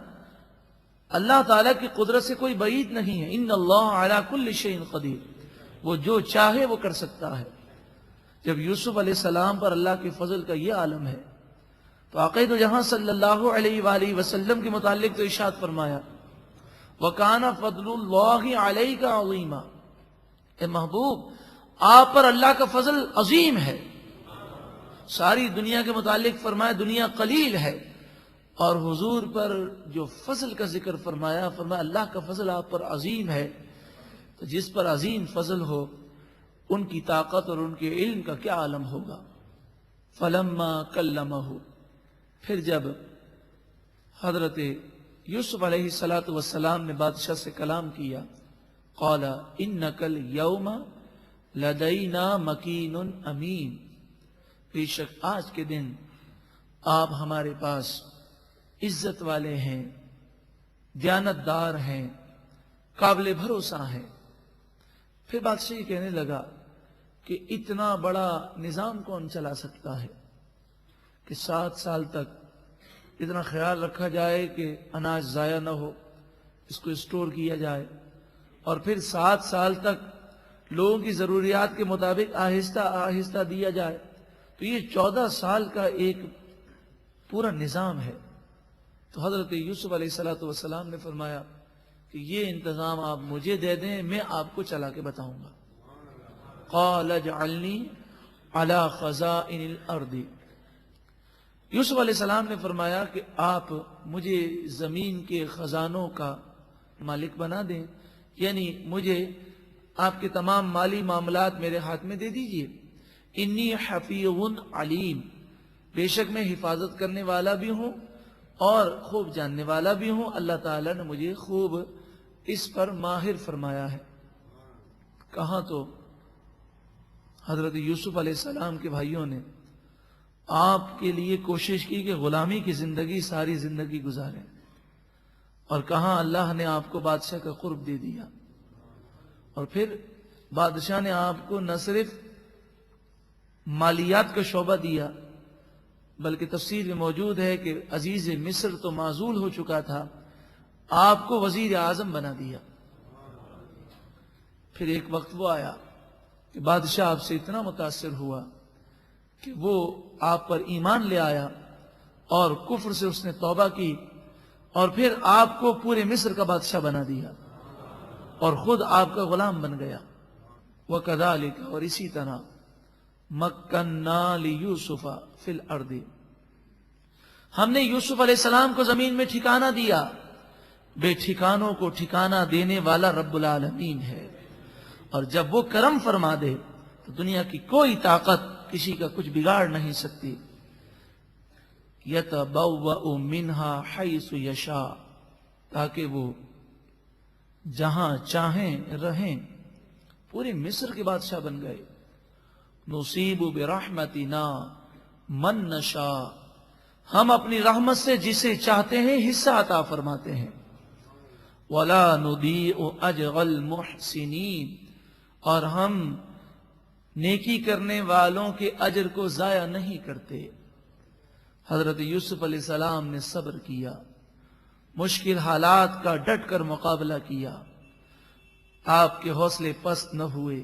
A: اللہ تعالیٰ کی قدرت سے کوئی بعید نہیں ہے۔ ان اللہ علی کل شیء قدیر، وہ جو چاہے وہ کر سکتا ہے۔ جب یوسف علیہ السلام پر اللہ کے فضل کا یہ عالم ہے تو آقا دو جہاں صلی اللہ علیہ وآلہ وسلم کے متعلق تو ارشاد فرمایا وَكَانَ فَضْلُ اللَّهِ عَلَيْكَ عَظِيمًا، اے محبوب آپ پر اللہ کا فضل عظیم ہے۔ ساری دنیا کے متعلق فرمایا دنیا قلیل ہے، اور حضور پر جو فضل کا ذکر فرمایا اللہ کا فضل آپ پر عظیم ہے۔ تو جس پر عظیم فضل ہو ان کی طاقت اور ان کے علم کا کیا عالم ہوگا۔ فَلَمَّا كَلَّمَهُ، پھر جب حضرت یوسف علیہ السلام نے بادشاہ سے کلام کیا، قال انک اليوم لدینا مکین امین، بے شک آج کے دن آپ ہمارے پاس عزت والے ہیں، دیانتدار ہیں، قابل بھروسہ ہیں۔ پھر بادشاہ یہ کہنے لگا کہ اتنا بڑا نظام کون چلا سکتا ہے کہ 7 سال تک اتنا خیال رکھا جائے کہ اناج ضائع نہ ہو، اس کو اسٹور کیا جائے، اور پھر 7 سال تک لوگوں کی ضروریات کے مطابق آہستہ آہستہ دیا جائے۔ تو یہ 14 سال کا ایک پورا نظام ہے۔ تو حضرت یوسف علیہ السلام نے فرمایا کہ یہ انتظام آپ مجھے دے دیں، میں آپ کو چلا کے بتاؤں گا۔ قال اجعلنی علی خزائن الارض، یوسف علیہ السلام نے فرمایا کہ آپ مجھے زمین کے خزانوں کا مالک بنا دیں، یعنی مجھے آپ کے تمام مالی معاملات میرے ہاتھ میں دے دیجئے۔ انی حفیظ علیم، بے شک میں حفاظت کرنے والا بھی ہوں اور خوب جاننے والا بھی ہوں، اللہ تعالیٰ نے مجھے خوب اس پر ماہر فرمایا ہے۔ کہاں تو حضرت یوسف علیہ السلام کے بھائیوں نے آپ کے لیے کوشش کی کہ غلامی کی زندگی ساری زندگی گزاریں، اور کہاں اللہ نے آپ کو بادشاہ کا قرب دے دیا، اور پھر بادشاہ نے آپ کو نہ صرف مالیات کا شعبہ دیا بلکہ تفسیر میں موجود ہے کہ عزیز مصر تو معزول ہو چکا تھا، آپ کو وزیر اعظم بنا دیا۔ پھر ایک وقت وہ آیا کہ بادشاہ آپ سے اتنا متاثر ہوا کہ وہ آپ پر ایمان لے آیا اور کفر سے اس نے توبہ کی، اور پھر آپ کو پورے مصر کا بادشاہ بنا دیا اور خود آپ کا غلام بن گیا۔ وَكَذَلِكَ، اور اسی طرح مَكَّنَّا لِيُوسُفَ فِي الْأَرْضِ، ہم نے یوسف علیہ السلام کو زمین میں ٹھکانہ دیا۔ بے ٹھکانوں کو ٹھکانہ دینے والا رب العالمین ہے، اور جب وہ کرم فرما دے تو دنیا کی کوئی طاقت کسی کا کچھ بگاڑ نہیں سکتی۔ یتبوأ منہا حیث یشاء، تاکہ وہ جہاں چاہیں رہیں، پورے مصر کے بادشاہ بن گئے. نصیب برحمتنا من نشاء، ہم اپنی رحمت سے جسے چاہتے ہیں حصہ عطا فرماتے ہیں. ولا نضيع اجر المحسنین، اور ہم نیکی کرنے والوں کے اجر کو ضائع نہیں کرتے. حضرت یوسف علیہ السلام نے صبر کیا، مشکل حالات کا ڈٹ کر مقابلہ کیا. آپ کے حوصلے پست نہ ہوئے،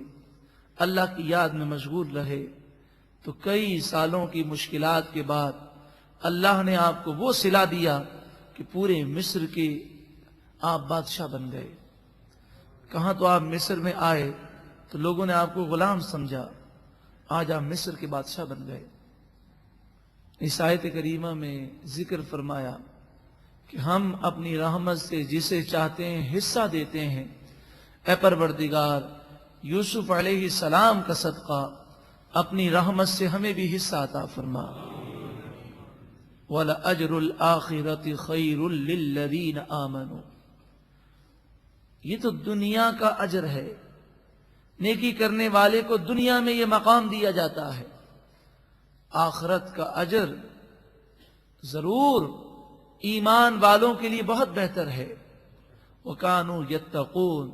A: اللہ کی یاد میں مشغول رہے، تو کئی سالوں کی مشکلات کے بعد اللہ نے آپ کو وہ صلہ دیا کہ پورے مصر کے آپ بادشاہ بن گئے. کہاں تو آپ مصر میں آئے تو لوگوں نے آپ کو غلام سمجھا، آج آپ مصر کے بادشاہ بن گئے. اس آیت کریمہ میں ذکر فرمایا کہ ہم اپنی رحمت سے جسے چاہتے ہیں حصہ دیتے ہیں. اے پروردگار، یوسف علیہ السلام کا صدقہ اپنی رحمت سے ہمیں بھی حصہ عطا فرما. وَلَأَجْرُ الْآخِرَةِ خَيْرٌ لِلَّذِينَ آمَنُوا، یہ تو دنیا کا اجر ہے. نیکی کرنے والے کو دنیا میں یہ مقام دیا جاتا ہے. آخرت کا اجر ضرور ایمان والوں کے لیے بہت بہتر ہے. وَكَانُوا يَتَّقُونَ،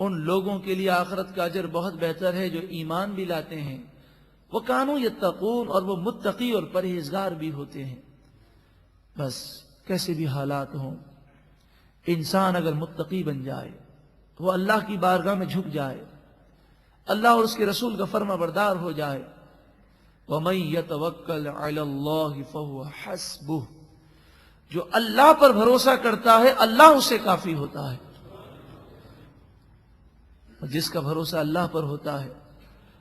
A: ان لوگوں کے لیے آخرت کا اجر بہت بہتر ہے جو ایمان بھی لاتے ہیں. وَكَانُوا يَتَّقُونَ، اور وہ متقی اور پرہیزگار بھی ہوتے ہیں. بس کیسے بھی حالات ہوں، انسان اگر متقی بن جائے، وہ اللہ کی بارگاہ میں جھک جائے، اللہ اور اس کے رسول کا فرما بردار ہو جائے. وَمَن يَتَوَكَّلْ عَلَى اللَّهِ فَهُوَ حَسْبُهُ، جو اللہ پر بھروسہ کرتا ہے اللہ اسے کافی ہوتا ہے. جس کا بھروسہ اللہ پر ہوتا ہے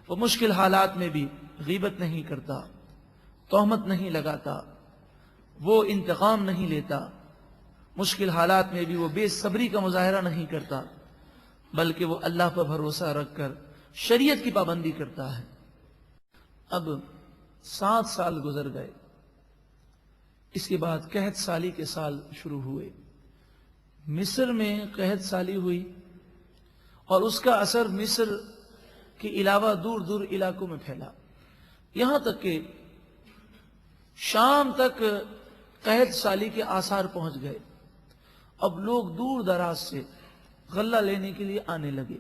A: وہ مشکل حالات میں بھی غیبت نہیں کرتا، تہمت نہیں لگاتا، وہ انتقام نہیں لیتا، مشکل حالات میں بھی وہ بے صبری کا مظاہرہ نہیں کرتا، بلکہ وہ اللہ پر بھروسہ رکھ کر شریعت کی پابندی کرتا ہے. اب 7 سال گزر گئے. اس کے بعد قحط سالی کے سال شروع ہوئے. مصر میں قحط سالی ہوئی اور اس کا اثر مصر کے علاوہ دور دور علاقوں میں پھیلا، یہاں تک کہ شام تک قحط سالی کے آثار پہنچ گئے. اب لوگ دور دراز سے غلہ لینے کے لیے آنے لگے.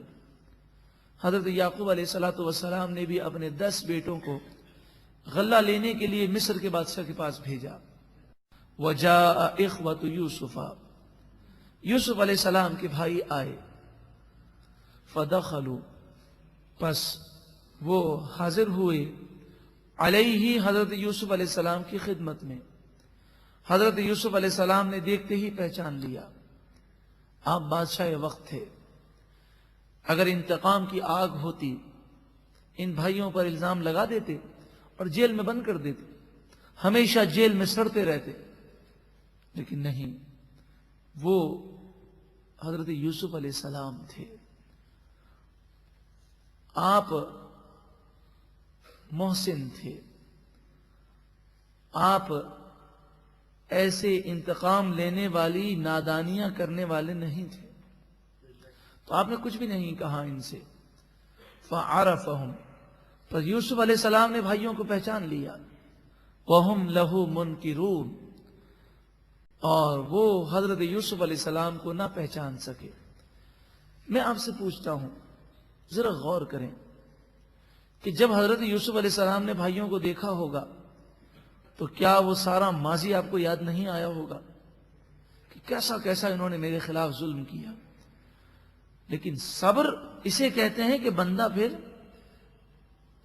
A: حضرت یعقوب علیہ السلام نے بھی اپنے 10 بیٹوں کو غلہ لینے کے لیے مصر کے بادشاہ کے پاس بھیجا. وَجَاءَ إِخْوَةُ يُوسُفَ، یوسف علیہ السلام کے بھائی آئے. فَدَخَلُوا، پس وہ حاضر ہوئے علیہ، حضرت یوسف علیہ السلام کی خدمت میں. حضرت یوسف علیہ السلام نے دیکھتے ہی پہچان لیا، آپ بادشاہ وقت تھے. اگر انتقام کی آگ ہوتی ان بھائیوں پر الزام لگا دیتے اور جیل میں بند کر دیتے، ہمیشہ جیل میں سڑتے رہتے. لیکن نہیں، وہ حضرت یوسف علیہ السلام تھے. آپ محسن تھے، آپ ایسے انتقام لینے والی نادانیاں کرنے والے نہیں تھے. تو آپ نے کچھ بھی نہیں کہا ان سے. فَعَرَفَهُمْ، پر یوسف علیہ السلام نے بھائیوں کو پہچان لیا. وَهُمْ لَهُ مُنْكِرُونَ، اور وہ حضرت یوسف علیہ السلام کو نہ پہچان سکے. میں آپ سے پوچھتا ہوں، ذرا غور کریں کہ جب حضرت یوسف علیہ السلام نے بھائیوں کو دیکھا ہوگا تو کیا وہ سارا ماضی آپ کو یاد نہیں آیا ہوگا کہ کیسا کیسا انہوں نے میرے خلاف ظلم کیا. لیکن صبر اسے کہتے ہیں کہ بندہ پھر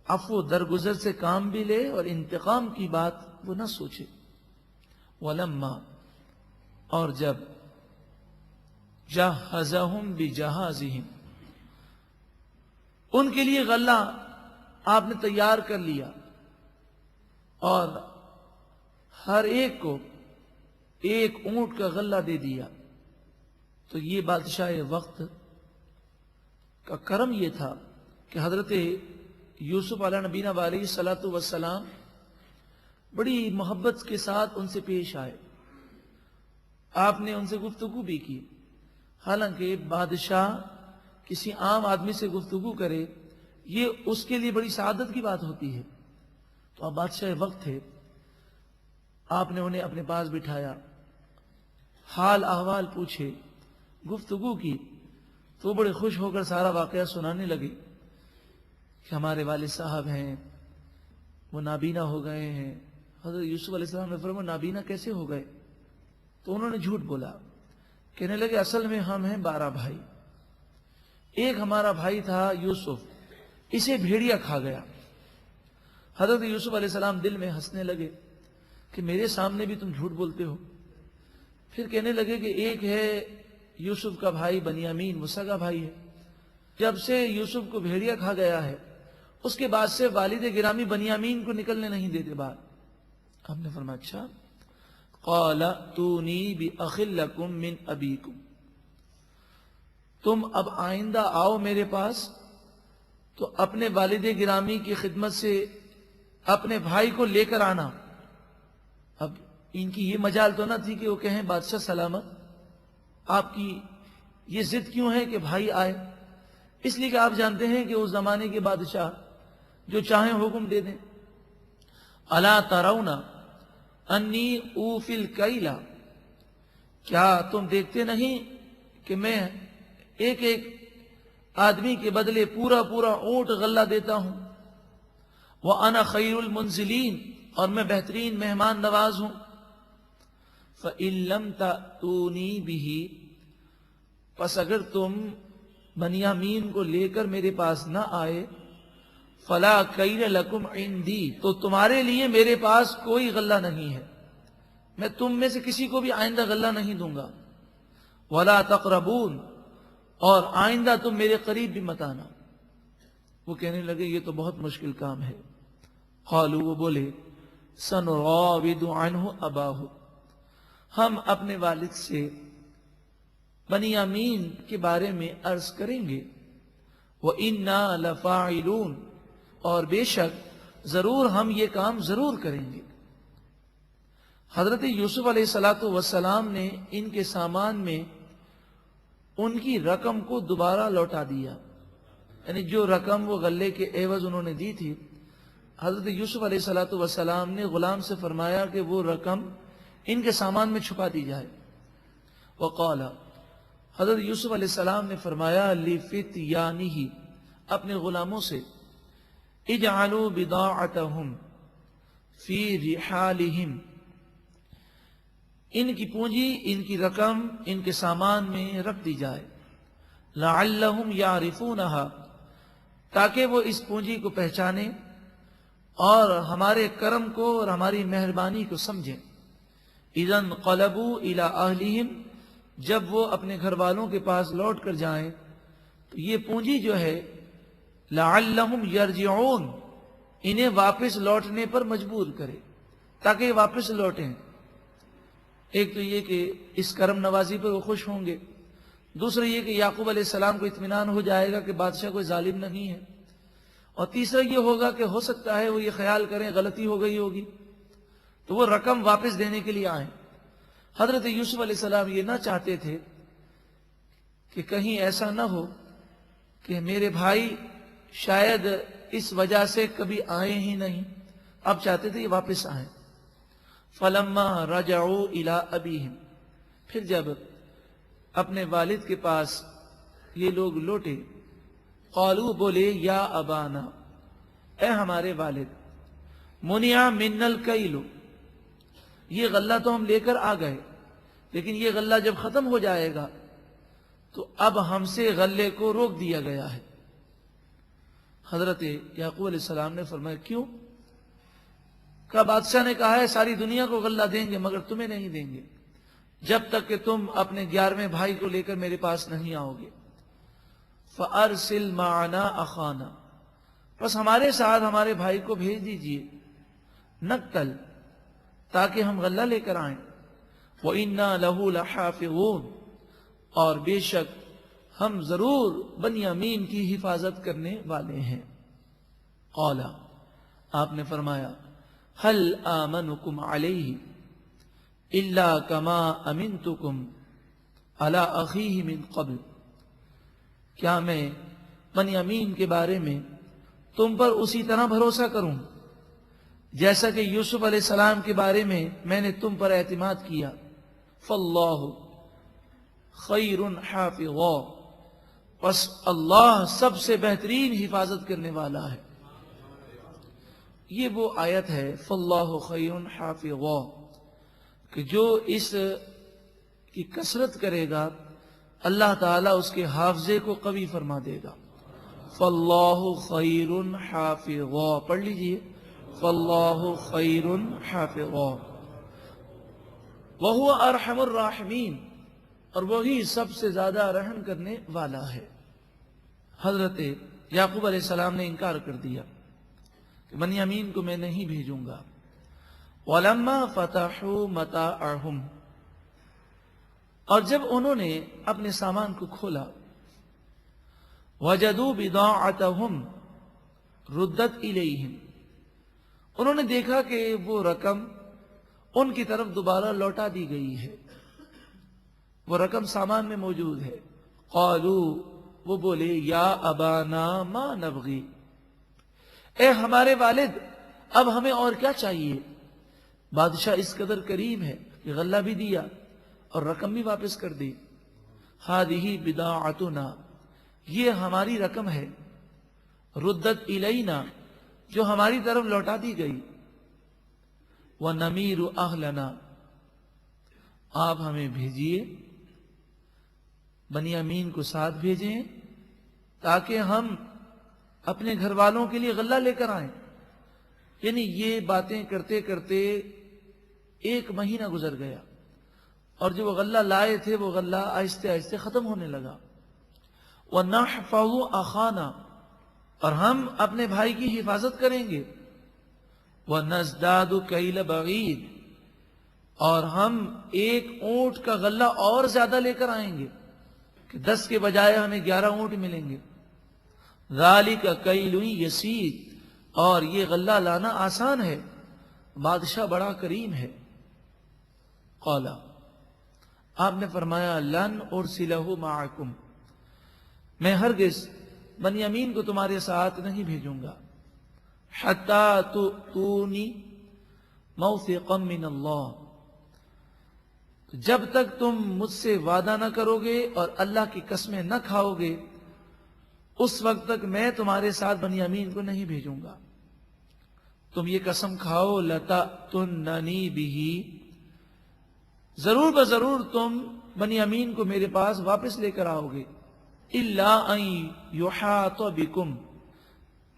A: عفو درگزر سے کام بھی لے اور انتقام کی بات وہ نہ سوچے. وَلَمَّا، اور جب جَهَّزَهُمْ بِجَهَازِهِمْ، ان کے لیے غلہ آپ نے تیار کر لیا اور ہر ایک کو ایک اونٹ کا غلہ دے دیا، تو یہ بادشاہ وقت کا کرم یہ تھا کہ حضرت یوسف علیہ نبینا علیہ الصلوۃ والسلام بڑی محبت کے ساتھ ان سے پیش آئے. آپ نے ان سے گفتگو بھی کی. حالانکہ بادشاہ کسی عام آدمی سے گفتگو کرے یہ اس کے لیے بڑی سعادت کی بات ہوتی ہے. تو اب بادشاہ وقت تھے، آپ نے انہیں اپنے پاس بٹھایا، حال احوال پوچھے، گفتگو کی، تو بڑے خوش ہو کر سارا واقعہ سنانے لگے کہ ہمارے والد صاحب ہیں وہ نابینا ہو گئے ہیں. حضرت یوسف علیہ السلام نے فرمایا نابینا کیسے ہو گئے؟ تو انہوں نے جھوٹ بولا، کہنے لگے اصل میں ہم ہیں 12 بھائی. ایک ہمارا بھائی تھا یوسف، اسے بھیڑیا کھا گیا. حضرت یوسف علیہ السلام دل میں ہنسنے لگے کہ میرے سامنے بھی تم جھوٹ بولتے ہو. پھر کہنے لگے کہ ایک ہے یوسف کا بھائی بنیامین، وہ سگا بھائی ہے. جب سے یوسف کو بھیڑیا کھا گیا ہے اس کے بعد سے والد گرامی بنیامین کو نکلنے نہیں دیتے باہر. ہم نے فرمایا اچھا. قال اتونی باخ لکم من ابیکم، تم اب آئندہ آؤ میرے پاس تو اپنے والد گرامی کی خدمت سے اپنے بھائی کو لے کر آنا. اب ان کی یہ مجال تو نہ تھی کہ وہ کہیں بادشاہ سلامت، آپ کی یہ ضد کیوں ہے کہ بھائی آئے؟ اس لیے کہ آپ جانتے ہیں کہ اس زمانے کے بادشاہ جو چاہیں حکم دے دیں. الا ترون انی اوفی الکیل، کیا تم دیکھتے نہیں کہ میں ایک ایک آدمی کے بدلے پورا پورا اونٹ غلہ دیتا ہوں. وَأَنَا خَيْرُ الْمُنزِلِينَ، اور میں بہترین مہمان نواز ہوں. فَإِن لَمْ تَأْتُونِي بِهِ، پس اگر تم بنیامین کو لے کر میرے پاس نہ آئے، فَلَا كَيْلَ لَكُمْ عِنْدِي، تو تمہارے لیے میرے پاس کوئی غلہ نہیں ہے، میں تم میں سے کسی کو بھی آئندہ غلہ نہیں دوں گا. وَلَا تَقْرَبُونَ، اور آئندہ تم میرے قریب بھی مت آنا. وہ کہنے لگے یہ تو بہت مشکل کام ہے. قالوا، وہ بولے سنراود عنہ اباہ، ہم اپنے والد سے بنیامین کے بارے میں عرض کریں گے. وَإِنَّا لَفَاعِلُونَ، اور بے شک ضرور ہم یہ کام ضرور کریں گے. حضرت یوسف علیہ السلام نے ان کے سامان میں ان کی رقم کو دوبارہ لوٹا دیا. یعنی جو رقم وہ غلے کے عوض انہوں نے دی تھی، حضرت یوسف علیہ السلام نے غلام سے فرمایا کہ وہ رقم ان کے سامان میں چھپا دی جائے. وقال، حضرت یوسف علیہ السلام نے فرمایا لفتیانہ، اپنے غلاموں سے، اجعلوا بضاعتهم فی رحالہم، ان کی پونجی، ان کی رقم ان کے سامان میں رکھ دی جائے. لعلہم یعرفونہا، تاکہ وہ اس پونجی کو پہچانیں اور ہمارے کرم کو اور ہماری مہربانی کو سمجھیں. اذا انقلبوا الی اہلہم، جب وہ اپنے گھر والوں کے پاس لوٹ کر جائیں تو یہ پونجی جو ہے لعلہم یرجعون، انہیں واپس لوٹنے پر مجبور کرے تاکہ یہ واپس لوٹیں. ایک تو یہ کہ اس کرم نوازی پر وہ خوش ہوں گے، دوسرا یہ کہ یعقوب علیہ السلام کو اطمینان ہو جائے گا کہ بادشاہ کوئی ظالم نہیں ہے، اور تیسرا یہ ہوگا کہ ہو سکتا ہے وہ یہ خیال کریں غلطی ہو گئی ہوگی تو وہ رقم واپس دینے کے لیے آئیں. حضرت یوسف علیہ السلام یہ نہ چاہتے تھے کہ کہیں ایسا نہ ہو کہ میرے بھائی شاید اس وجہ سے کبھی آئے ہی نہیں، اب چاہتے تھے یہ واپس آئیں. فَلَمَّا رَجَعُوا إِلَىٰ أَبِيهِمْ، پھر جب اپنے والد کے پاس یہ لوگ لوٹے، قالوا، بولے یا ابانا، اے ہمارے والد، منع منا الکیل، یہ غلہ تو ہم لے کر آ گئے لیکن یہ غلہ جب ختم ہو جائے گا تو اب ہم سے غلے کو روک دیا گیا ہے. حضرت یعقوب علیہ السلام نے فرمایا کیوں؟ کہ بادشاہ نے کہا ہے ساری دنیا کو غلہ دیں گے مگر تمہیں نہیں دیں گے جب تک کہ تم اپنے 11ویں بھائی کو لے کر میرے پاس نہیں آؤ گے. فَأَرْسِلْ مَعَنَا أَخَانَا، بس ہمارے ساتھ ہمارے بھائی کو بھیج دیجئے، نقتل، تاکہ ہم غلہ لے کر آئیں. وَإِنَّا لَهُ لَحَافِظُونَ، اور بے شک ہم ضرور بنیامین کی حفاظت کرنے والے ہیں. قال، آپ نے فرمایا هل آمنكم عليه إلا كما أمنتكم على أخيه من قبل، کیا میں بنیامین کے بارے میں تم پر اسی طرح بھروسہ کروں جیسا کہ یوسف علیہ السلام کے بارے میں میں نے تم پر اعتماد کیا؟ فاللہ خیر حافظا، پس اللہ سب سے بہترین حفاظت کرنے والا ہے۔ یہ وہ آیت ہے فاللہ خیر حافظا کہ جو اس کی کثرت کرے گا اللہ تعالیٰ اس کے حافظے کو قوی فرما دے گا۔ فاللہ خیر حافظا، پڑھ لیجئے، فاللہ خیر حافظا وہو ارحم الراحمین، اور وہی سب سے زیادہ رحم کرنے والا ہے۔ حضرت یعقوب علیہ السلام نے انکار کر دیا کہ بنیامین کو میں نہیں بھیجوں گا۔ وَلَمَّا فَتَحُوا مَتَاعَهُمْ، اور جب انہوں نے اپنے سامان کو کھولا، وَجَدُوا بِضَاعَتَهُمْ رُدَّتْ إِلَيْهِمْ، انہوں نے دیکھا کہ وہ رقم ان کی طرف دوبارہ لوٹا دی گئی ہے، وہ رقم سامان میں موجود ہے۔ قالوا، وہ بولے، یا ابانا ما نبغی، اے ہمارے والد اب ہمیں اور کیا چاہیے؟ بادشاہ اس قدر کریم ہے کہ غلہ بھی دیا اور رقم بھی واپس کر دی۔ ہذہ بضاعتنا، یہ ہماری رقم ہے، ردت الینا، جو ہماری طرف لوٹا دی گئی۔ وَنَمِيرُ أَهْلَنَا، آپ ہمیں بھیجیے، بنیامین کو ساتھ بھیجیں تاکہ ہم اپنے گھر والوں کے لیے غلہ لے کر آئیں۔ یعنی یہ باتیں کرتے کرتے 1 مہینہ گزر گیا، اور جو وہ غلہ لائے تھے وہ غلہ آہستہ آہستہ ختم ہونے لگا۔ وَنَحْفَظُ أَخَانَا، اور ہم اپنے بھائی کی حفاظت کریں گے۔ وَنَزْدَادُ كَيْلَ بَعِيرٍ، اور ہم 1 اونٹ کا غلہ اور زیادہ لے کر آئیں گے کہ 10 کے بجائے ہمیں 11 اونٹ ملیں گے۔ ذَلِكَ كَيْلٌ يَسِيرٌ، اور یہ غلہ لانا آسان ہے، بادشاہ بڑا کریم ہے۔ قال، آپ نے فرمایا، لن ارسلہ معکم، میں ہرگز بنیامین کو تمہارے ساتھ نہیں بھیجوں گا، حتی تؤتونی موثقا من اللہ، جب تک تم مجھ سے وعدہ نہ کرو گے اور اللہ کی قسمیں نہ کھاؤ گے، اس وقت تک میں تمہارے ساتھ بنیامین کو نہیں بھیجوں گا۔ تم یہ قسم کھاؤ، لتأتوننی بہ، ضرور بضرور تم بنیامین کو میرے پاس واپس لے کر آؤ گے، الا ان یحاط بکم،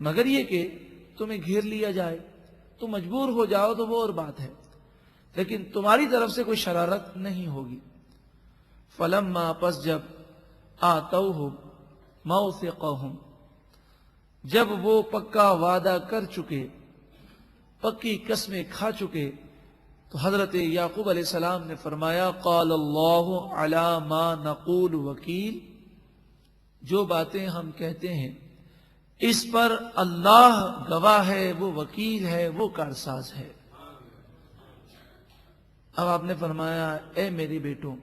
A: مگر یہ کہ تمہیں گھیر لیا جائے، تم مجبور ہو جاؤ تو وہ اور بات ہے، لیکن تمہاری طرف سے کوئی شرارت نہیں ہوگی۔ فلما، پس جب آتوہم موثقہم، جب وہ پکا وعدہ کر چکے، پکی قسمیں کھا چکے، تو حضرت یعقوب علیہ السلام نے فرمایا، قال اللہ علی ما نقول وکیل، جو باتیں ہم کہتے ہیں اس پر اللہ گواہ ہے، وہ وکیل ہے، وہ کارساز ہے۔ اب آپ نے فرمایا، اے میرے بیٹوں،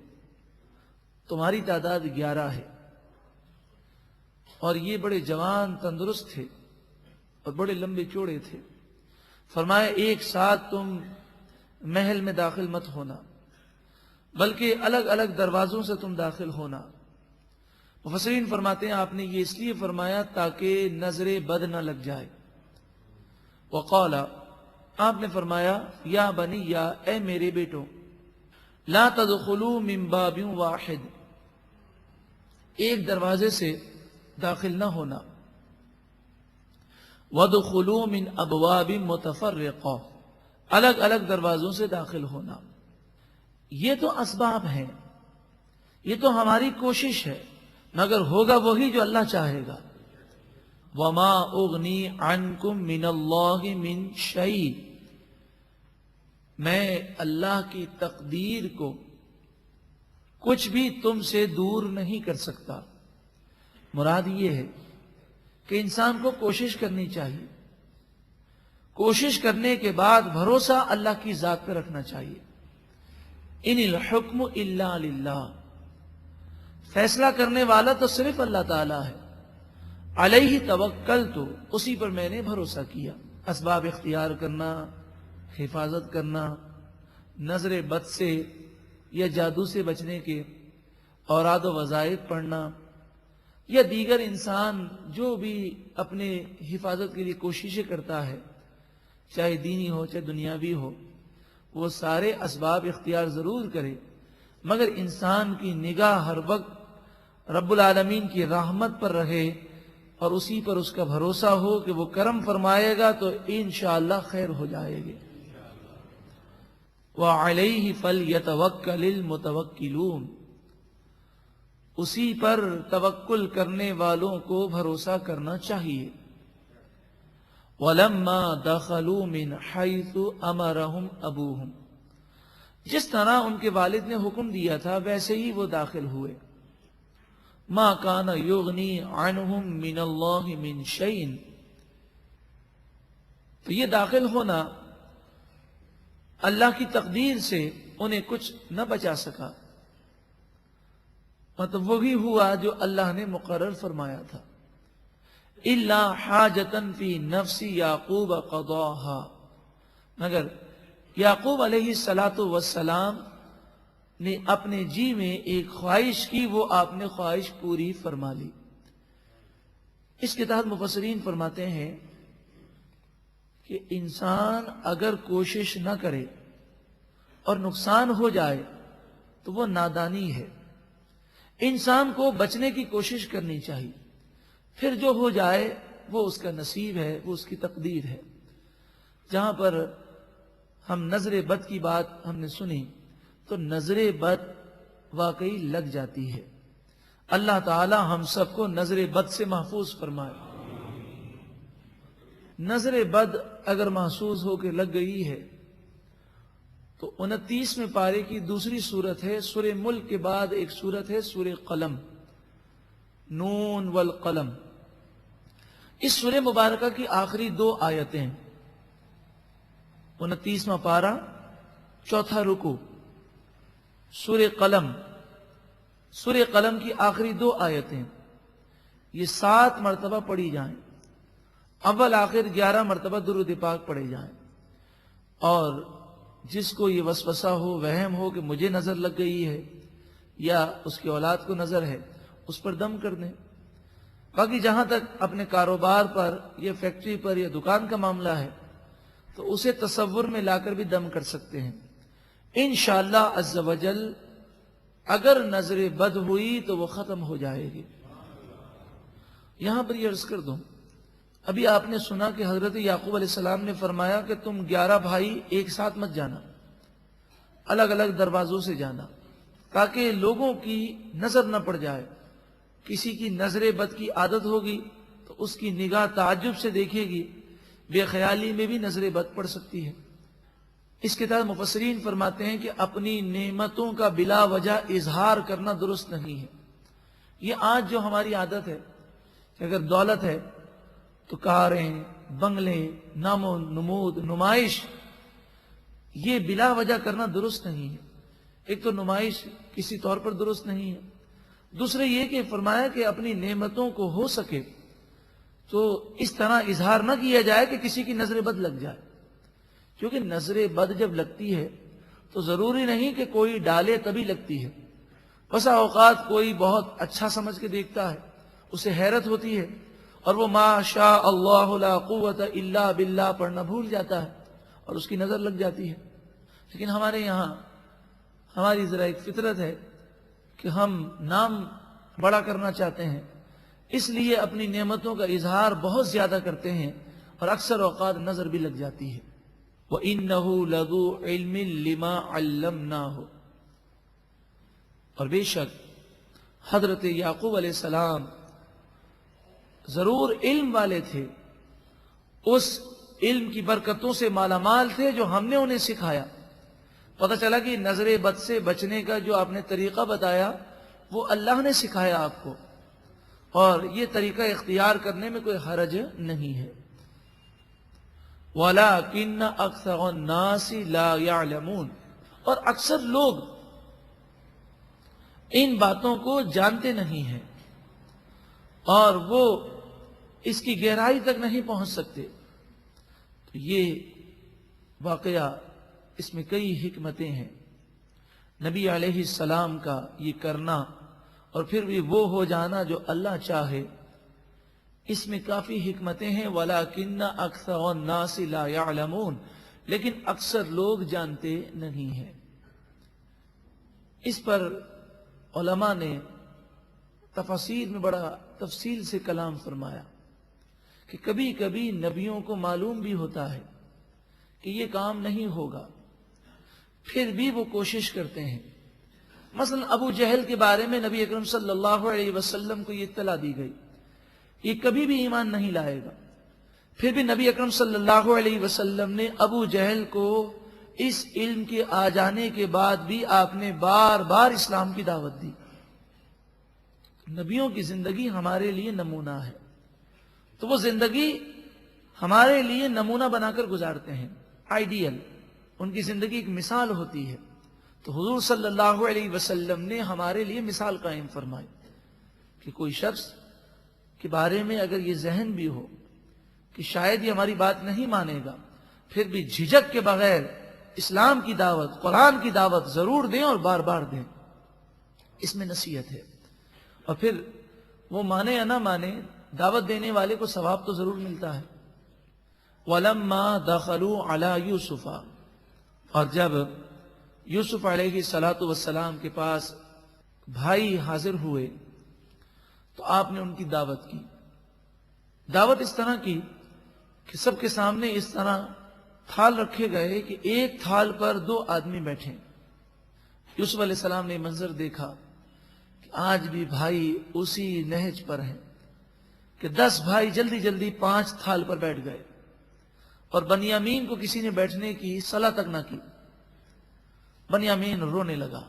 A: تمہاری تعداد 11 ہے، اور یہ بڑے جوان تندرست تھے اور بڑے لمبے چوڑے تھے۔ فرمایا، ایک ساتھ تم محل میں داخل مت ہونا، بلکہ الگ الگ دروازوں سے تم داخل ہونا۔ مفسرین فرماتے ہیں آپ نے یہ اس لیے فرمایا تاکہ نظر بد نہ لگ جائے۔ وقال، آپ نے فرمایا، یا بنی، یا اے میرے بیٹوں، لا تدخلوا من باب واحد، ایک دروازے سے داخل نہ ہونا، وادخلوا من ابواب متفرقہ، الگ الگ دروازوں سے داخل ہونا۔ یہ تو اسباب ہیں، یہ تو ہماری کوشش ہے، مگر ہوگا وہی جو اللہ چاہے گا۔ وما اغنی عنکم من اللہ من شیء، میں اللہ کی تقدیر کو کچھ بھی تم سے دور نہیں کر سکتا۔ مراد یہ ہے کہ انسان کو کوشش کرنی چاہیے، کوشش کرنے کے بعد بھروسہ اللہ کی ذات پہ رکھنا چاہیے۔ ان الحکم الا للہ، فیصلہ کرنے والا تو صرف اللہ تعالیٰ ہے. علیہ توکلت، اسی پر میں نے بھروسہ کیا. اسباب اختیار کرنا، حفاظت کرنا، نظر بد سے یا جادو سے بچنے کے اوراد و وظائف پڑھنا، یا دیگر انسان جو بھی اپنے حفاظت کے لیے کوششیں کرتا ہے، چاہے دینی ہو چاہے دنیاوی ہو، وہ سارے اسباب اختیار ضرور کرے، مگر انسان کی نگاہ ہر وقت رب العالمین کی رحمت پر رہے اور اسی پر اس کا بھروسہ ہو کہ وہ کرم فرمائے گا تو انشاءاللہ خیر ہو جائے گی. وَعَلَيْهِ فَلْيَتَوَكَّلِ الْمُتَوَكِّلُونَ، اسی پر توکل کرنے والوں کو بھروسہ کرنا چاہیے. وَلَمَّا دَخَلُوا مِنْ حَيْثُ أَمَرَهُمْ أَبُوهُمْ، جس طرح ان کے والد نے حکم دیا تھا ویسے ہی وہ داخل ہوئے. مَا كَانَ يُغْنِي عَنْهُمْ مِنَ اللَّهِ مِنْ شَيْءٍ، تو یہ داخل ہونا اللہ کی تقدیر سے انہیں کچھ نہ بچا سکا، مطلب وہی ہوا جو اللہ نے مقرر فرمایا تھا. إِلَّا حَاجَةً فِي نَفْسِ یعقوب قَضَاهَا، مگر یعقوب علیہ السلام نے اپنے جی میں ایک خواہش کی، وہ آپ نے خواہش پوری فرما لی. اس کے تحت مفسرین فرماتے ہیں کہ انسان اگر کوشش نہ کرے اور نقصان ہو جائے تو وہ نادانی ہے. انسان کو بچنے کی کوشش کرنی چاہیے، پھر جو ہو جائے وہ اس کا نصیب ہے، وہ اس کی تقدیر ہے. جہاں پر ہم نظر بد کی بات ہم نے سنی تو نظر بد واقعی لگ جاتی ہے. اللہ تعالی ہم سب کو نظر بد سے محفوظ فرمائے. نظر بد اگر محسوس ہو کے لگ گئی ہے تو 29 میں پارے کی دوسری صورت ہے، سورہ ملک کے بعد ایک صورت ہے سورہ قلم، نون والقلم. اس سورہ مبارکہ کی آخری 2 آیتیں، 29واں پارہ، 4تھا رکوع، سورہ قلم. سورہ قلم کی آخری 2 آیتیں یہ 7 مرتبہ پڑھی جائیں، اول آخر 11 مرتبہ درود پاک پڑھے جائیں. اور جس کو یہ وسوسہ ہو، وہم ہو کہ مجھے نظر لگ گئی ہے یا اس کی اولاد کو نظر ہے، اس پر دم کر دیں. باقی جہاں تک اپنے کاروبار پر یا فیکٹری پر یا دکان کا معاملہ ہے تو اسے تصور میں لا کر بھی دم کر سکتے ہیں. انشاءاللہ عز و جل اگر نظر بد ہوئی تو وہ ختم ہو جائے گی. یہاں پر یہ عرض کر دوں، ابھی آپ نے سنا کہ حضرت یعقوب علیہ السلام نے فرمایا کہ تم 11 بھائی ایک ساتھ مت جانا، الگ الگ دروازوں سے جانا تاکہ لوگوں کی نظر نہ پڑ جائے. کسی کی نظر بد کی عادت ہوگی تو اس کی نگاہ تعجب سے دیکھے گی، بے خیالی میں بھی نظر بد پڑ سکتی ہے. اس کے تحت مفسرین فرماتے ہیں کہ اپنی نعمتوں کا بلا وجہ اظہار کرنا درست نہیں ہے. یہ آج جو ہماری عادت ہے کہ اگر دولت ہے تو کاریں، بنگلے، نام و نمود، نمائش، یہ بلا وجہ کرنا درست نہیں ہے. ایک تو نمائش کسی طور پر درست نہیں ہے، دوسرے یہ کہ فرمایا کہ اپنی نعمتوں کو ہو سکے تو اس طرح اظہار نہ کیا جائے کہ کسی کی نظر بد لگ جائے. کیونکہ نظر بد جب لگتی ہے تو ضروری نہیں کہ کوئی ڈالے تبھی لگتی ہے. بسا اوقات کوئی بہت اچھا سمجھ کے دیکھتا ہے، اسے حیرت ہوتی ہے اور وہ ما شاء اللہ لا قوت الا باللہ پڑھنا بھول جاتا ہے اور اس کی نظر لگ جاتی ہے. لیکن ہمارے یہاں ہماری ذرا ایک فطرت ہے کہ ہم نام بڑا کرنا چاہتے ہیں، اس لیے اپنی نعمتوں کا اظہار بہت زیادہ کرتے ہیں اور اکثر اوقات نظر بھی لگ جاتی ہے. وَإِنَّهُ لَذُو عِلْمٍ لِمَا عَلَّمْنَاهُ، اور بے شک حضرت یعقوب علیہ السلام ضرور علم والے تھے، اس علم کی برکتوں سے مالا مال تھے جو ہم نے انہیں سکھایا. پتہ چلا کہ نظر بد سے بچنے کا جو آپ نے طریقہ بتایا وہ اللہ نے سکھایا آپ کو، اور یہ طریقہ اختیار کرنے میں کوئی حرج نہیں ہے. وَلَٰكِنَّ أَكْثَرَ النَّاسِ لَا يَعْلَمُونَ، اور اکثر لوگ ان باتوں کو جانتے نہیں ہیں اور وہ اس کی گہرائی تک نہیں پہنچ سکتے. تو یہ واقعہ اس میں کئی حکمتیں ہیں. نبی علیہ السلام کا یہ کرنا اور پھر بھی وہ ہو جانا جو اللہ چاہے، اس میں کافی حکمتیں ہیں. وَلَكِنَّ أَكْثَرَ النَّاسِ لَا يَعْلَمُونَ، لیکن اکثر لوگ جانتے نہیں ہیں. اس پر علماء نے تفاسیر میں بڑا تفصیل سے کلام فرمایا کہ کبھی کبھی نبیوں کو معلوم بھی ہوتا ہے کہ یہ کام نہیں ہوگا، پھر بھی وہ کوشش کرتے ہیں. مثلا ابو جہل کے بارے میں نبی اکرم صلی اللہ علیہ وسلم کو یہ اطلاع دی گئی، یہ کبھی بھی ایمان نہیں لائے گا. پھر بھی نبی اکرم صلی اللہ علیہ وسلم نے ابو جہل کو اس علم کے آ جانے کے بعد بھی آپ نے بار بار اسلام کی دعوت دی. نبیوں کی زندگی ہمارے لیے نمونہ ہے، تو وہ زندگی ہمارے لیے نمونہ بنا کر گزارتے ہیں، آئیڈیل. ان کی زندگی ایک مثال ہوتی ہے. تو حضور صلی اللہ علیہ وسلم نے ہمارے لیے مثال قائم فرمائی کہ کوئی شخص کے بارے میں اگر یہ ذہن بھی ہو کہ شاید یہ ہماری بات نہیں مانے گا، پھر بھی جھجک کے بغیر اسلام کی دعوت، قرآن کی دعوت ضرور دیں اور بار بار دیں. اس میں نصیحت ہے. اور پھر وہ مانے یا نہ مانے، دعوت دینے والے کو ثواب تو ضرور ملتا ہے. وَلَمَّا دَخَلُوا عَلَى يُوسُفَ، اور جب یوسف علیہ السلام کے پاس بھائی حاضر ہوئے تو آپ نے ان کی دعوت کی. دعوت اس طرح کی کہ سب کے سامنے اس طرح تھال رکھے گئے کہ ایک تھال پر 2 آدمی بیٹھے. یوسف علیہ السلام نے منظر دیکھا کہ آج بھی بھائی اسی نہج پر ہیں کہ 10 بھائی جلدی جلدی 5 تھال پر بیٹھ گئے اور بنیامین کو کسی نے بیٹھنے کی صلاح تک نہ کی. بنیامین رونے لگا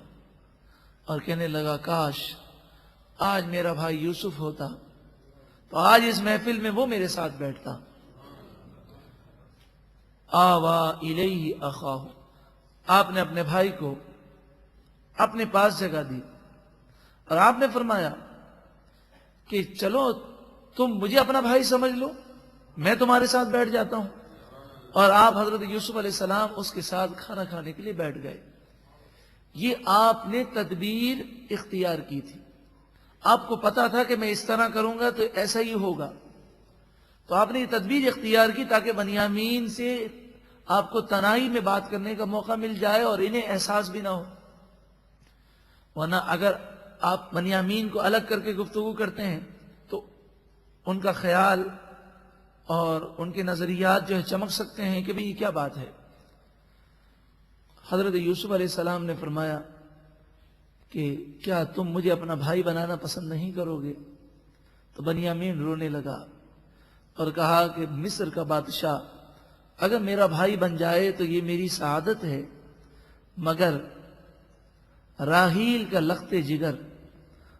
A: اور کہنے لگا کاش آج میرا بھائی یوسف ہوتا تو آج اس محفل میں وہ میرے ساتھ بیٹھتا. آوا الیہ اخاہ، آپ نے اپنے بھائی کو اپنے پاس جگہ دی اور آپ نے فرمایا کہ چلو تم مجھے اپنا بھائی سمجھ لو، میں تمہارے ساتھ بیٹھ جاتا ہوں. اور آپ حضرت یوسف علیہ السلام اس کے ساتھ کھانا کھانے کے لیے بیٹھ گئے. یہ آپ نے تدبیر اختیار کی تھی. آپ کو پتا تھا کہ میں اس طرح کروں گا تو ایسا ہی ہوگا، تو آپ نے یہ تدبیر اختیار کی تاکہ بنیامین سے آپ کو تنہائی میں بات کرنے کا موقع مل جائے اور انہیں احساس بھی نہ ہو. ورنہ اگر آپ بنیامین کو الگ کر کے گفتگو کرتے ہیں تو ان کا خیال اور ان کے نظریات جو ہے چمک سکتے ہیں کہ بھئی یہ کیا بات ہے. حضرت یوسف علیہ السلام نے فرمایا کہ کیا تم مجھے اپنا بھائی بنانا پسند نہیں کرو گے؟ تو بنیامین رونے لگا اور کہا کہ مصر کا بادشاہ اگر میرا بھائی بن جائے تو یہ میری سعادت ہے، مگر راہیل کا لخت جگر،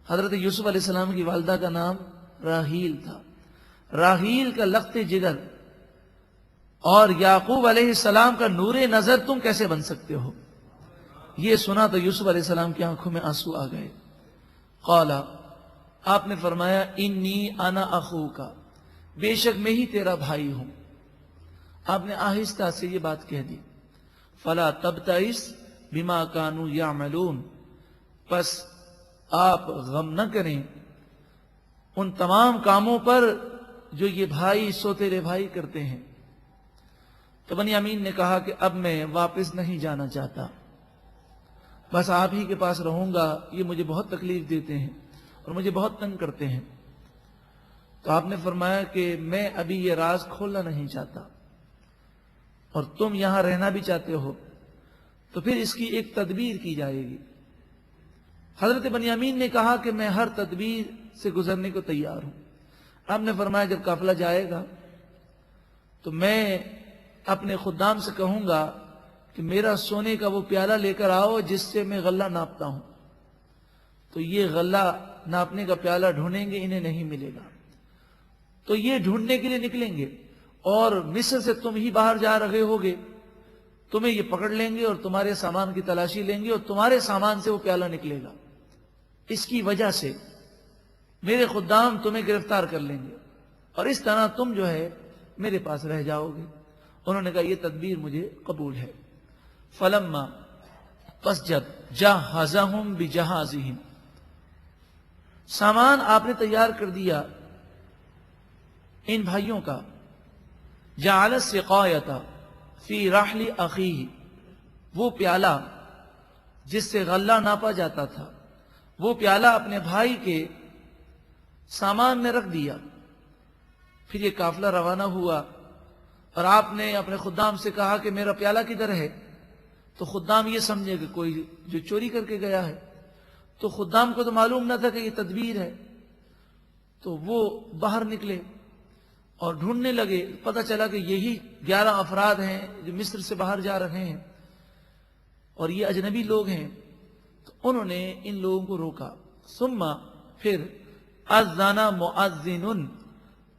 A: حضرت یوسف علیہ السلام کی والدہ کا نام راہیل تھا، راہیل کا لخت جگر اور یعقوب علیہ السلام کا نور نظر تم کیسے بن سکتے ہو؟ یہ سنا تو یوسف علیہ السلام کی آنکھوں میں آنسو آ گئے. قال، آپ نے فرمایا انی انا اخوک، بے شک میں ہی تیرا بھائی ہوں. آپ نے آہستہ سے یہ بات کہہ دی. فلا تبتئس بما كانوا يعملون، پس آپ غم نہ کریں ان تمام کاموں پر جو یہ بھائی سوتیرے بھائی کرتے ہیں. تو بنیامین نے کہا کہ اب میں واپس نہیں جانا چاہتا، بس آپ ہی کے پاس رہوں گا، یہ مجھے بہت تکلیف دیتے ہیں اور مجھے بہت تنگ کرتے ہیں. تو آپ نے فرمایا کہ میں ابھی یہ راز کھولنا نہیں چاہتا اور تم یہاں رہنا بھی چاہتے ہو تو پھر اس کی ایک تدبیر کی جائے گی. حضرت بنیامین نے کہا کہ میں ہر تدبیر سے گزرنے کو تیار ہوں. آپ نے فرمایا جب قافلہ جائے گا تو میں اپنے خدام سے کہوں گا کہ میرا سونے کا وہ پیالہ لے کر آؤ جس سے میں غلہ ناپتا ہوں. تو یہ غلہ ناپنے کا پیالہ ڈھونڈیں گے، انہیں نہیں ملے گا، تو یہ ڈھونڈنے کے لیے نکلیں گے اور مصر سے تم ہی باہر جا رہے ہوگے، تمہیں یہ پکڑ لیں گے اور تمہارے سامان کی تلاشی لیں گے اور تمہارے سامان سے وہ پیالہ نکلے گا. اس کی وجہ سے میرے خدام تمہیں گرفتار کر لیں گے اور اس طرح تم جو ہے میرے پاس رہ جاؤ گے۔ انہوں نے کہا یہ تدبیر مجھے قبول ہے۔ فلما، پس جب جہزہم بجہازہم، سامان آپ نے تیار کر دیا ان بھائیوں کا، جعل السقایۃ فی رحل اخیہ، وہ پیالہ جس سے غلہ ناپا جاتا تھا وہ پیالہ اپنے بھائی کے سامان میں رکھ دیا۔ پھر یہ قافلہ روانہ ہوا اور آپ نے اپنے خدام سے کہا کہ میرا پیالہ کدھر ہے؟ تو خدام یہ سمجھے کہ کوئی جو چوری کر کے گیا ہے، تو خدام کو تو معلوم نہ تھا کہ یہ تدبیر ہے، تو وہ باہر نکلے اور ڈھونڈنے لگے۔ پتہ چلا کہ یہی 11 افراد ہیں جو مصر سے باہر جا رہے ہیں اور یہ اجنبی لوگ ہیں۔ تو انہوں نے ان لوگوں کو روکا۔ ثم، پھر اذن مؤذن،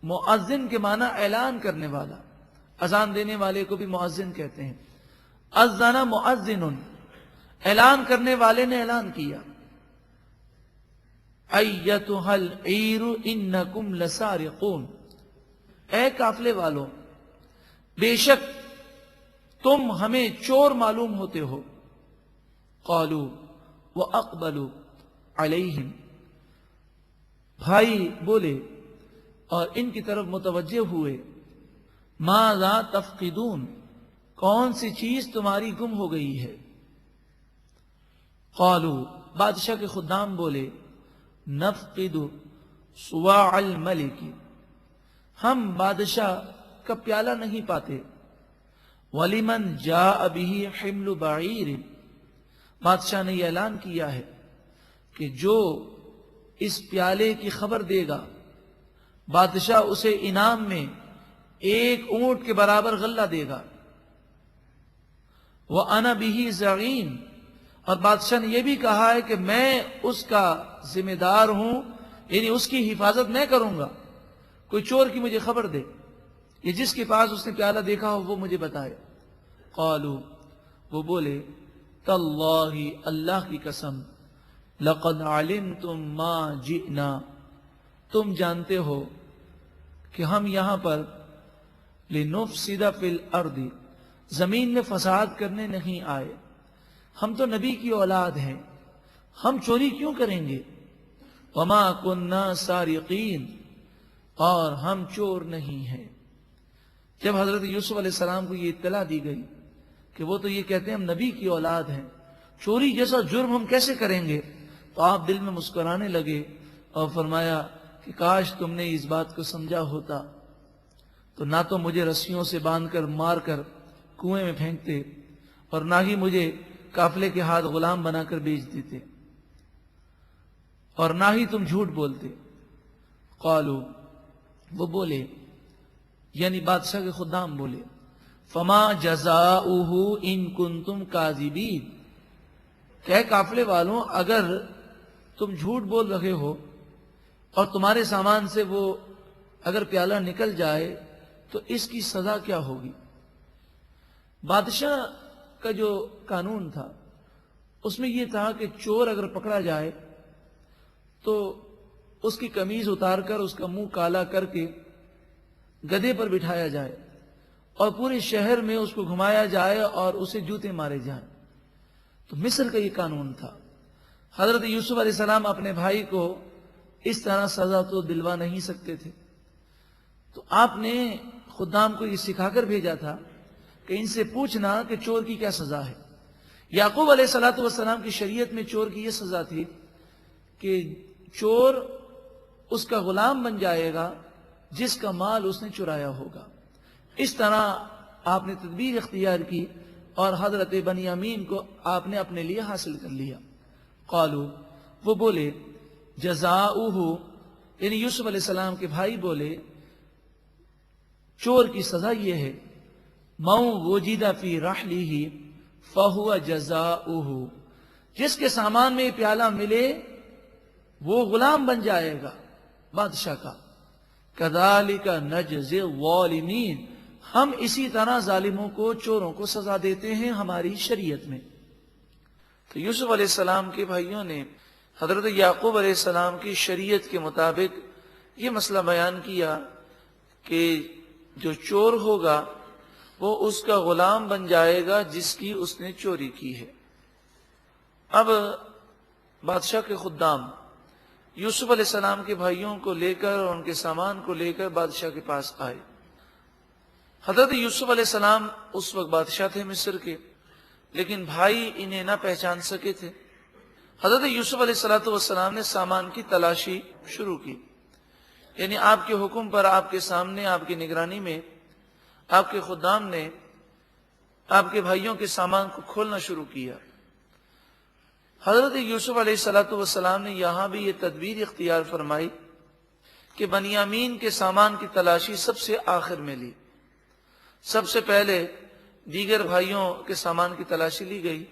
A: مؤذن کے معنی اعلان کرنے والا، اذان دینے والے کو بھی مؤذن کہتے ہیں۔ اذن مؤذن، اعلان کرنے والے نے اعلان کیا، ایتھا العیر انکم لسارقون، اے قافلے والوں بے شک تم ہمیں چور معلوم ہوتے ہو۔ قالوا واقبلوا علیہم، بھائی بولے اور ان کی طرف متوجہ ہوئے، ماذا تفقدون، کون سی چیز تمہاری گم ہو گئی ہے؟ قالوا، بادشاہ کے خدام بولے، نفقد صواع الملک، ہم بادشاہ کا پیالہ نہیں پاتے، ولمن جاء به حمل بعیر، بادشاہ نے یہ اعلان کیا ہے کہ جو اس پیالے کی خبر دے گا بادشاہ اسے انعام میں 1 اونٹ کے برابر غلہ دے گا۔ وَأَنَا بِهِ زَعِيمٌ، اور بادشاہ نے یہ بھی کہا ہے کہ میں اس کا ذمہ دار ہوں، یعنی اس کی حفاظت میں کروں گا۔ کوئی چور کی مجھے خبر دے، یہ جس کے پاس اس نے پیالہ دیکھا ہو وہ مجھے بتائے۔ قالوا، وہ بولے، تاللہ، اللہ کی قسم، لقد علمتم ما جئنا، تم جانتے ہو کہ ہم یہاں پر لنفسد فی الارض، زمین میں فساد کرنے نہیں آئے، ہم تو نبی کی اولاد ہیں، ہم چوری کیوں کریں گے؟ وما کننا سارقین، اور ہم چور نہیں ہیں۔ جب حضرت یوسف علیہ السلام کو یہ اطلاع دی گئی کہ وہ تو یہ کہتے ہیں ہم نبی کی اولاد ہیں، چوری جیسا جرم ہم کیسے کریں گے، تو آپ دل میں مسکرانے لگے اور فرمایا کہ کاش تم نے اس بات کو سمجھا ہوتا تو نہ تو مجھے رسیوں سے باندھ کر مار کر کنویں میں پھینکتے اور نہ ہی مجھے قافلے کے ہاتھ غلام بنا کر بیچ دیتے اور نہ ہی تم جھوٹ بولتے۔ قالوا، وہ بولے یعنی بادشاہ کے خدام بولے، فما جزاؤہ ان کنتم کاذبین، کہ قافلے والوں اگر تم جھوٹ بول رہے ہو اور تمہارے سامان سے وہ اگر پیالہ نکل جائے تو اس کی سزا کیا ہوگی؟ بادشاہ کا جو قانون تھا اس میں یہ تھا کہ چور اگر پکڑا جائے تو اس کی قمیض اتار کر اس کا منہ کالا کر کے گدھے پر بٹھایا جائے اور پورے شہر میں اس کو گھمایا جائے اور اسے جوتے مارے جائیں۔ تو مصر کا یہ قانون تھا۔ حضرت یوسف علیہ السلام اپنے بھائی کو اس طرح سزا تو دلوا نہیں سکتے تھے، تو آپ نے خدام کو یہ سکھا کر بھیجا تھا کہ ان سے پوچھنا کہ چور کی کیا سزا ہے۔ یعقوب علیہ السلام کی شریعت میں چور کی یہ سزا تھی کہ چور اس کا غلام بن جائے گا جس کا مال اس نے چرایا ہوگا۔ اس طرح آپ نے تدبیر اختیار کی اور حضرت بنیامین کو آپ نے اپنے لیے حاصل کر لیا۔ قالوا، وہ بولے، جزاؤہ، یعنی یوسف علیہ السلام کے بھائی بولے چور کی سزا یہ ہے، من وجد فی رحلہ فہو جزاؤہ، جس کے سامان میں پیالہ ملے وہ غلام بن جائے گا بادشاہ کا۔ کذالک نجزی الظالمین، ہم اسی طرح ظالموں کو، چوروں کو سزا دیتے ہیں ہماری شریعت میں۔ تو یوسف علیہ السلام کے بھائیوں نے حضرت یعقوب علیہ السلام کی شریعت کے مطابق یہ مسئلہ بیان کیا کہ جو چور ہوگا وہ اس کا غلام بن جائے گا جس کی اس نے چوری کی ہے۔ اب بادشاہ کے خدام یوسف علیہ السلام کے بھائیوں کو لے کر اور ان کے سامان کو لے کر بادشاہ کے پاس آئے۔ حضرت یوسف علیہ السلام اس وقت بادشاہ تھے مصر کے، لیکن بھائی انہیں نہ پہچان سکے تھے۔ حضرت یوسف علیہ السلام نے سامان کی تلاشی شروع کی، یعنی آپ کے حکم پر، آپ کے سامنے، آپ کی نگرانی میں آپ کے خدام نے آپ کے بھائیوں کے سامان کو کھولنا شروع کیا۔ حضرت یوسف علیہ السلام نے یہاں بھی یہ تدبیر اختیار فرمائی کہ بنیامین کے سامان کی تلاشی سب سے آخر میں لی۔ سب سے پہلے دیگر بھائیوں کے سامان کی تلاشی لی گئی،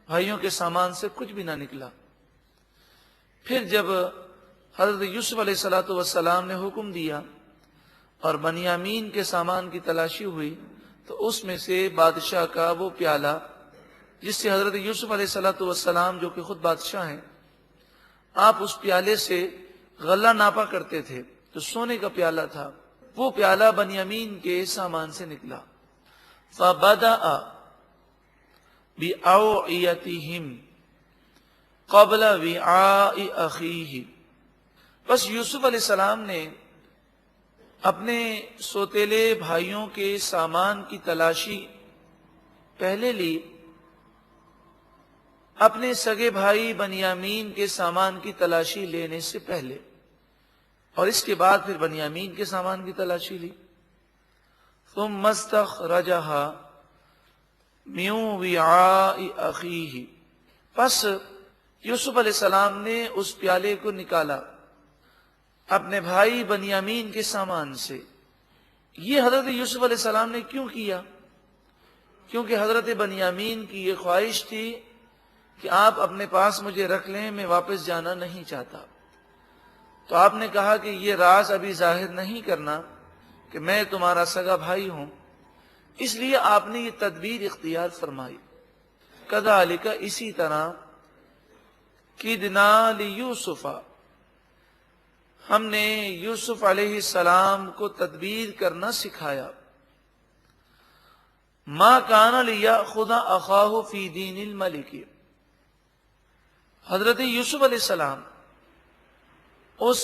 A: بھائیوں کے سامان سے کچھ بھی نہ نکلا۔ پھر جب حضرت یوسف علیہ السلام نے حکم دیا اور بنیامین کے سامان کی تلاشی ہوئی تو اس میں سے بادشاہ کا وہ پیالہ جس سے حضرت یوسف علیہ السلام جو کہ خود بادشاہ ہیں، آپ اس پیالے سے غلہ ناپا کرتے تھے، تو سونے کا پیالہ تھا، وہ پیالہ بنیامین کے سامان سے نکلا۔ فَبَدَأَ بِأَوْعِيَتِهِمْ قَبْلَ وِعَاءِ أَخِيهِ، بس یوسف علیہ السلام نے اپنے سوتیلے بھائیوں کے سامان کی تلاشی پہلے لی، اپنے سگے بھائی بنیامین کے سامان کی تلاشی لینے سے پہلے، اور اس کے بعد پھر بنیامین کے سامان کی تلاشی لی۔ ثم استخرجها من وعاء اخیہ، پس یوسف علیہ السلام نے اس پیالے کو نکالا اپنے بھائی بنیامین کے سامان سے۔ یہ حضرت یوسف علیہ السلام نے کیوں کیا؟ کیونکہ حضرت بنیامین کی یہ خواہش تھی کہ آپ اپنے پاس مجھے رکھ لیں، میں واپس جانا نہیں چاہتا۔ تو آپ نے کہا کہ یہ راز ابھی ظاہر نہیں کرنا کہ میں تمہارا سگا بھائی ہوں، اس لیے آپ نے یہ تدبیر اختیار فرمائی۔ کذالک، اسی طرح، کدنا لیوسف، ہم نے یوسف علیہ السلام کو تدبیر کرنا سکھایا۔ ما کان لیأخذ اخاہ فی دین الملک، حضرت یوسف علیہ السلام اس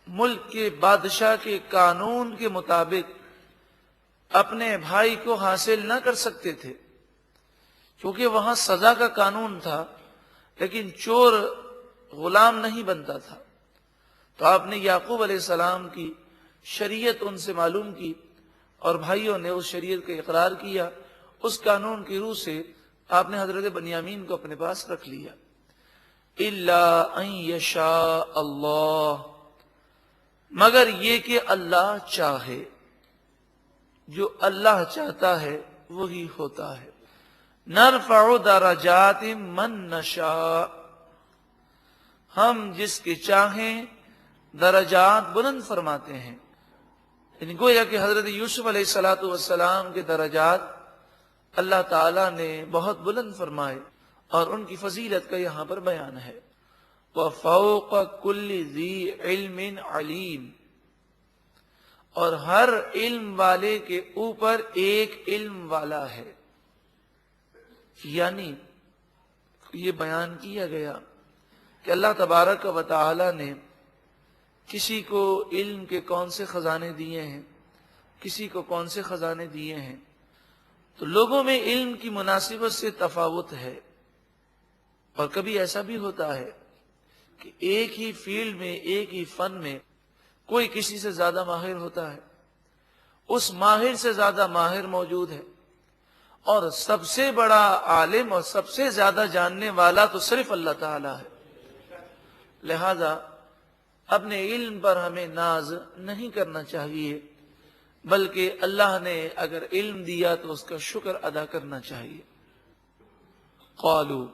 A: ملک کے بادشاہ کے قانون کے مطابق اپنے بھائی کو حاصل نہ کر سکتے تھے، کیونکہ وہاں سزا کا قانون تھا، لیکن چور غلام نہیں بنتا تھا۔ تو آپ نے یعقوب علیہ السلام کی شریعت ان سے معلوم کی اور بھائیوں نے اس شریعت کا اقرار کیا۔ اس قانون کی روح سے آپ نے حضرت بنیامین کو اپنے پاس رکھ لیا۔ الا ان یشاء اللہ، مگر یہ کہ اللہ چاہے، جو اللہ چاہتا ہے وہی ہوتا ہے۔ نرفع درجات من نشاء، ہم جس کے چاہیں درجات بلند فرماتے ہیں۔ یعنی گویا کہ حضرت یوسف علیہ السلام کے درجات اللہ تعالیٰ نے بہت بلند فرمائے اور ان کی فضیلت کا یہاں پر بیان ہے۔ وَفَوْقَ كُلِّ ذِي عِلْمٍ عَلِيمٍ، اور ہر علم والے کے اوپر ایک علم والا ہے۔ یعنی یہ بیان کیا گیا کہ اللہ تبارک و تعالی نے کسی کو علم کے کون سے خزانے دیے ہیں، کسی کو کون سے خزانے دیے ہیں، تو لوگوں میں علم کی مناسبت سے تفاوت ہے۔ اور کبھی ایسا بھی ہوتا ہے کہ ایک ہی فیلڈ میں، ایک ہی فن میں کوئی کسی سے زیادہ ماہر ہوتا ہے، اس ماہر سے زیادہ ماہر موجود ہے، اور سب سے بڑا عالم اور سب سے زیادہ جاننے والا تو صرف اللہ تعالیٰ ہے۔ لہذا اپنے علم پر ہمیں ناز نہیں کرنا چاہیے، بلکہ اللہ نے اگر علم دیا تو اس کا شکر ادا کرنا چاہیے۔ قالوا،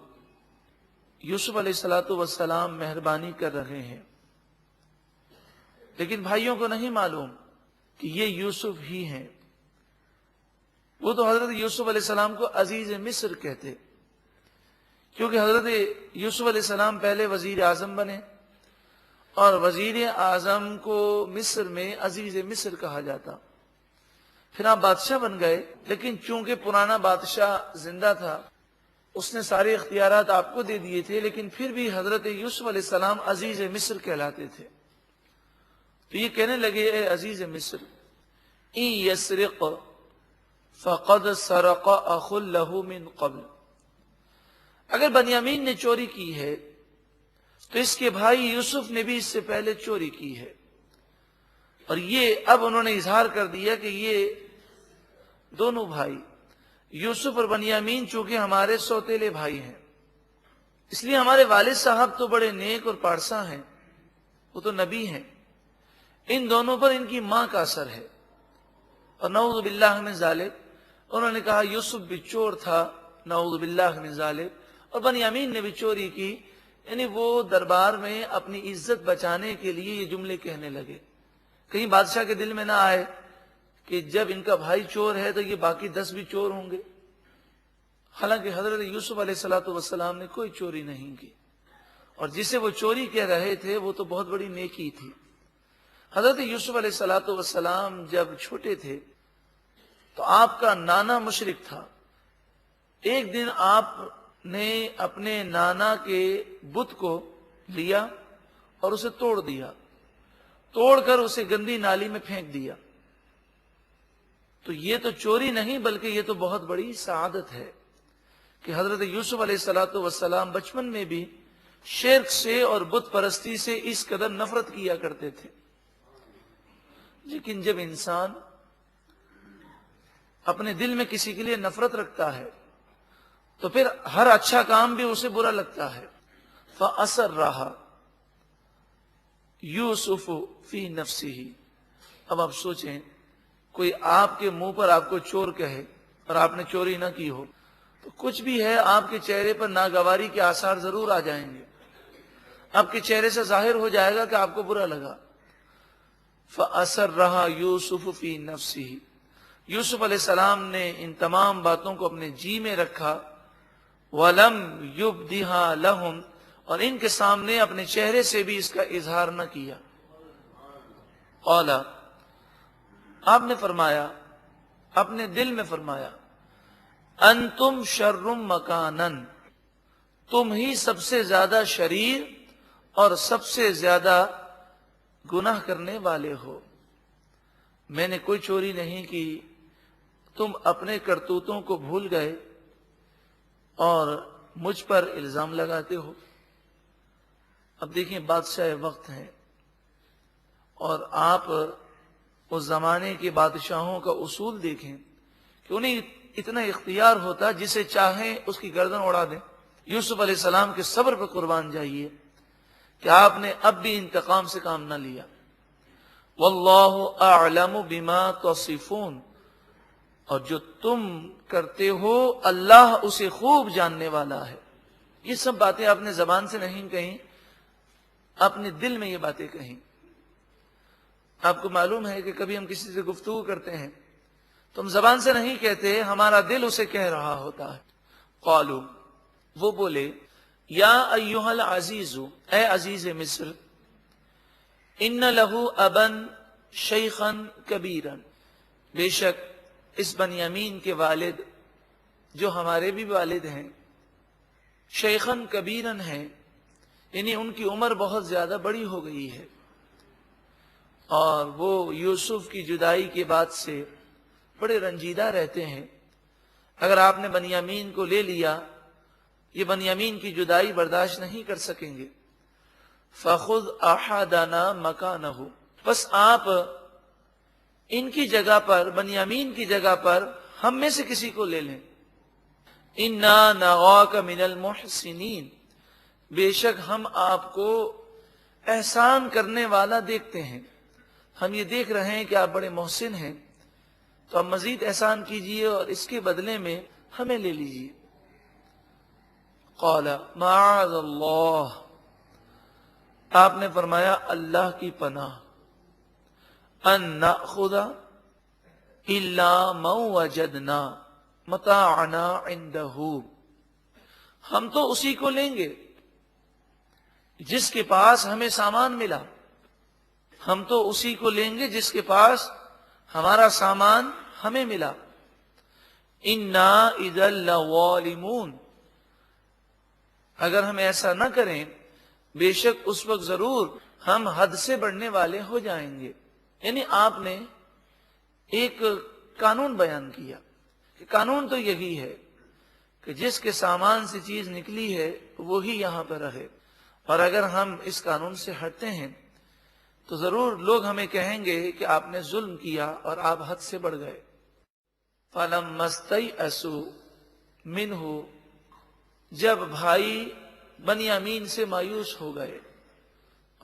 A: یوسف علیہ السلام مہربانی کر رہے ہیں، لیکن بھائیوں کو نہیں معلوم کہ یہ یوسف ہی ہیں۔ وہ تو حضرت یوسف علیہ السلام کو عزیز مصر کہتے، کیونکہ حضرت یوسف علیہ السلام پہلے وزیر اعظم بنے، اور وزیر اعظم کو مصر میں عزیز مصر کہا جاتا، پھر آپ بادشاہ بن گئے، لیکن چونکہ پرانا بادشاہ زندہ تھا، اس نے سارے اختیارات آپ کو دے دیے تھے، لیکن پھر بھی حضرت یوسف علیہ السلام عزیز مصر کہلاتے تھے۔ تو یہ کہنے لگے، اے عزیز مصر، ان یسرق فقد سرق اخ له من قبل، اگر بنیامین نے چوری کی ہے تو اس کے بھائی یوسف نے بھی اس سے پہلے چوری کی ہے، اور یہ اب انہوں نے اظہار کر دیا کہ یہ دونوں بھائی یوسف اور بنیامین چونکہ ہمارے سوتیلے بھائی ہیں، اس لیے ہمارے والد صاحب تو بڑے نیک اور پارسا ہیں، وہ تو نبی ہیں، ان دونوں پر ان کی ماں کا اثر ہے، اور نعوذ باللہ من ذالک، انہوں نے کہا یوسف بھی چور تھا، نعوذ باللہ من ذالک، اور بنیامین نے بھی چوری کی، یعنی وہ دربار میں اپنی عزت بچانے کے لیے یہ جملے کہنے لگے، کہیں بادشاہ کے دل میں نہ آئے کہ جب ان کا بھائی چور ہے تو یہ باقی 10 بھی چور ہوں گے، حالانکہ حضرت یوسف علیہ السلام نے کوئی چوری نہیں کی، اور جسے وہ چوری کہہ رہے تھے وہ تو بہت بڑی نیکی تھی۔ حضرت یوسف علیہ السلام جب چھوٹے تھے تو آپ کا نانا مشرک تھا، ایک دن آپ نے اپنے نانا کے بت کو لیا اور اسے توڑ دیا، توڑ کر اسے گندی نالی میں پھینک دیا، تو یہ تو چوری نہیں بلکہ یہ تو بہت بڑی سعادت ہے کہ حضرت یوسف علیہ السلام بچپن میں بھی شرک سے اور بت پرستی سے اس قدر نفرت کیا کرتے تھے، لیکن جب انسان اپنے دل میں کسی کے لیے نفرت رکھتا ہے تو پھر ہر اچھا کام بھی اسے برا لگتا ہے۔ فَأَسَرَّهَا یوسف فی نفسہ، اب آپ سوچیں کوئی آپ کے منہ پر آپ کو چور کہے اور آپ نے چوری نہ کی ہو تو کچھ بھی ہے آپ کے چہرے پر ناگواری کے آثار ضرور آ جائیں گے، آپ کے چہرے سے ظاہر ہو جائے گا کہ آپ کو برا لگا۔ فَأَسَرَّهَا یوسف فی نفسہ، یوسف علیہ السلام نے ان تمام باتوں کو اپنے جی میں رکھا، وَلَمْ يُبْدِهَا لَهُمْ، اور ان کے سامنے اپنے چہرے سے بھی اس کا اظہار نہ کیا۔ قَالَ، آپ نے فرمایا، اپنے دل میں فرمایا، أَنْتُمْ شَرٌّ مَكَانًا، تم ہی سب سے زیادہ شریر اور سب سے زیادہ گناہ کرنے والے ہو، میں نے کوئی چوری نہیں کی، تم اپنے کرتوتوں کو بھول گئے اور مجھ پر الزام لگاتے ہو۔ اب دیکھیں بادشاہ وقت ہیں، اور آپ اس زمانے کے بادشاہوں کا اصول دیکھیں کہ انہیں اتنا اختیار ہوتا جسے چاہیں اس کی گردن اڑا دیں۔ یوسف علیہ السلام کے صبر پر قربان جائیے کہ آپ نے اب بھی انتقام سے کام نہ لیا۔ واللہ اعلم بما تصفون، اور جو تم کرتے ہو اللہ اسے خوب جاننے والا ہے۔ یہ سب باتیں آپ نے زبان سے نہیں کہیں، اپنے دل میں یہ باتیں کہیں۔ آپ کو معلوم ہے کہ کبھی ہم کسی سے گفتگو کرتے ہیں تو ہم زبان سے نہیں کہتے، ہمارا دل اسے کہہ رہا ہوتا ہے۔ قالوا، وہ بولے، یا ایھا العزیز، اے عزیز مصر، ان لہ ابا شیخا کبیرا، بے شک اس بنیامین کے والد جو ہمارے بھی والد ہیں، شیخاً کبیراً ہیں، یعنی ان کی عمر بہت زیادہ بڑی ہو گئی ہے، اور وہ یوسف کی جدائی کے بعد سے بڑے رنجیدہ رہتے ہیں۔ اگر آپ نے بنیامین کو لے لیا، یہ بنیامین کی جدائی برداشت نہیں کر سکیں گے۔ فَخُذْ أَحَدَنَا مَكَانَهُ، بس آپ ان کی جگہ پر، بنیامین کی جگہ پر ہم میں سے کسی کو لے لیں۔ اِنَّا نَرَاكَ مِنَ الْمُحْسِنِينَ، بے شک ہم آپ کو احسان کرنے والا دیکھتے ہیں، ہم یہ دیکھ رہے ہیں کہ آپ بڑے محسن ہیں، تو آپ مزید احسان کیجئے اور اس کے بدلے میں ہمیں لے لیجئے۔ قال معاذ اللہ، آپ نے فرمایا اللہ کی پناہ، ان نأخذ الا من وجدنا متاعنا عنده، ہم تو اسی کو لیں گے جس کے پاس ہمیں سامان ملا، ہم تو اسی کو لیں گے جس کے پاس ہمارا سامان ہمیں ملا۔ انا اذا لظالمون، اگر ہم ایسا نہ کریں بے شک اس وقت ضرور ہم حد سے بڑھنے والے ہو جائیں گے۔ یعنی آپ نے ایک قانون بیان کیا کہ قانون تو یہی ہے کہ جس کے سامان سے چیز نکلی ہے وہی یہاں پر رہے، اور اگر ہم اس قانون سے ہٹتے ہیں تو ضرور لوگ ہمیں کہیں گے کہ آپ نے ظلم کیا اور آپ حد سے بڑھ گئے۔ فَلَمَّا اسْتَيْأَسُوا مِنْهُ، جب بھائی بنیامین سے مایوس ہو گئے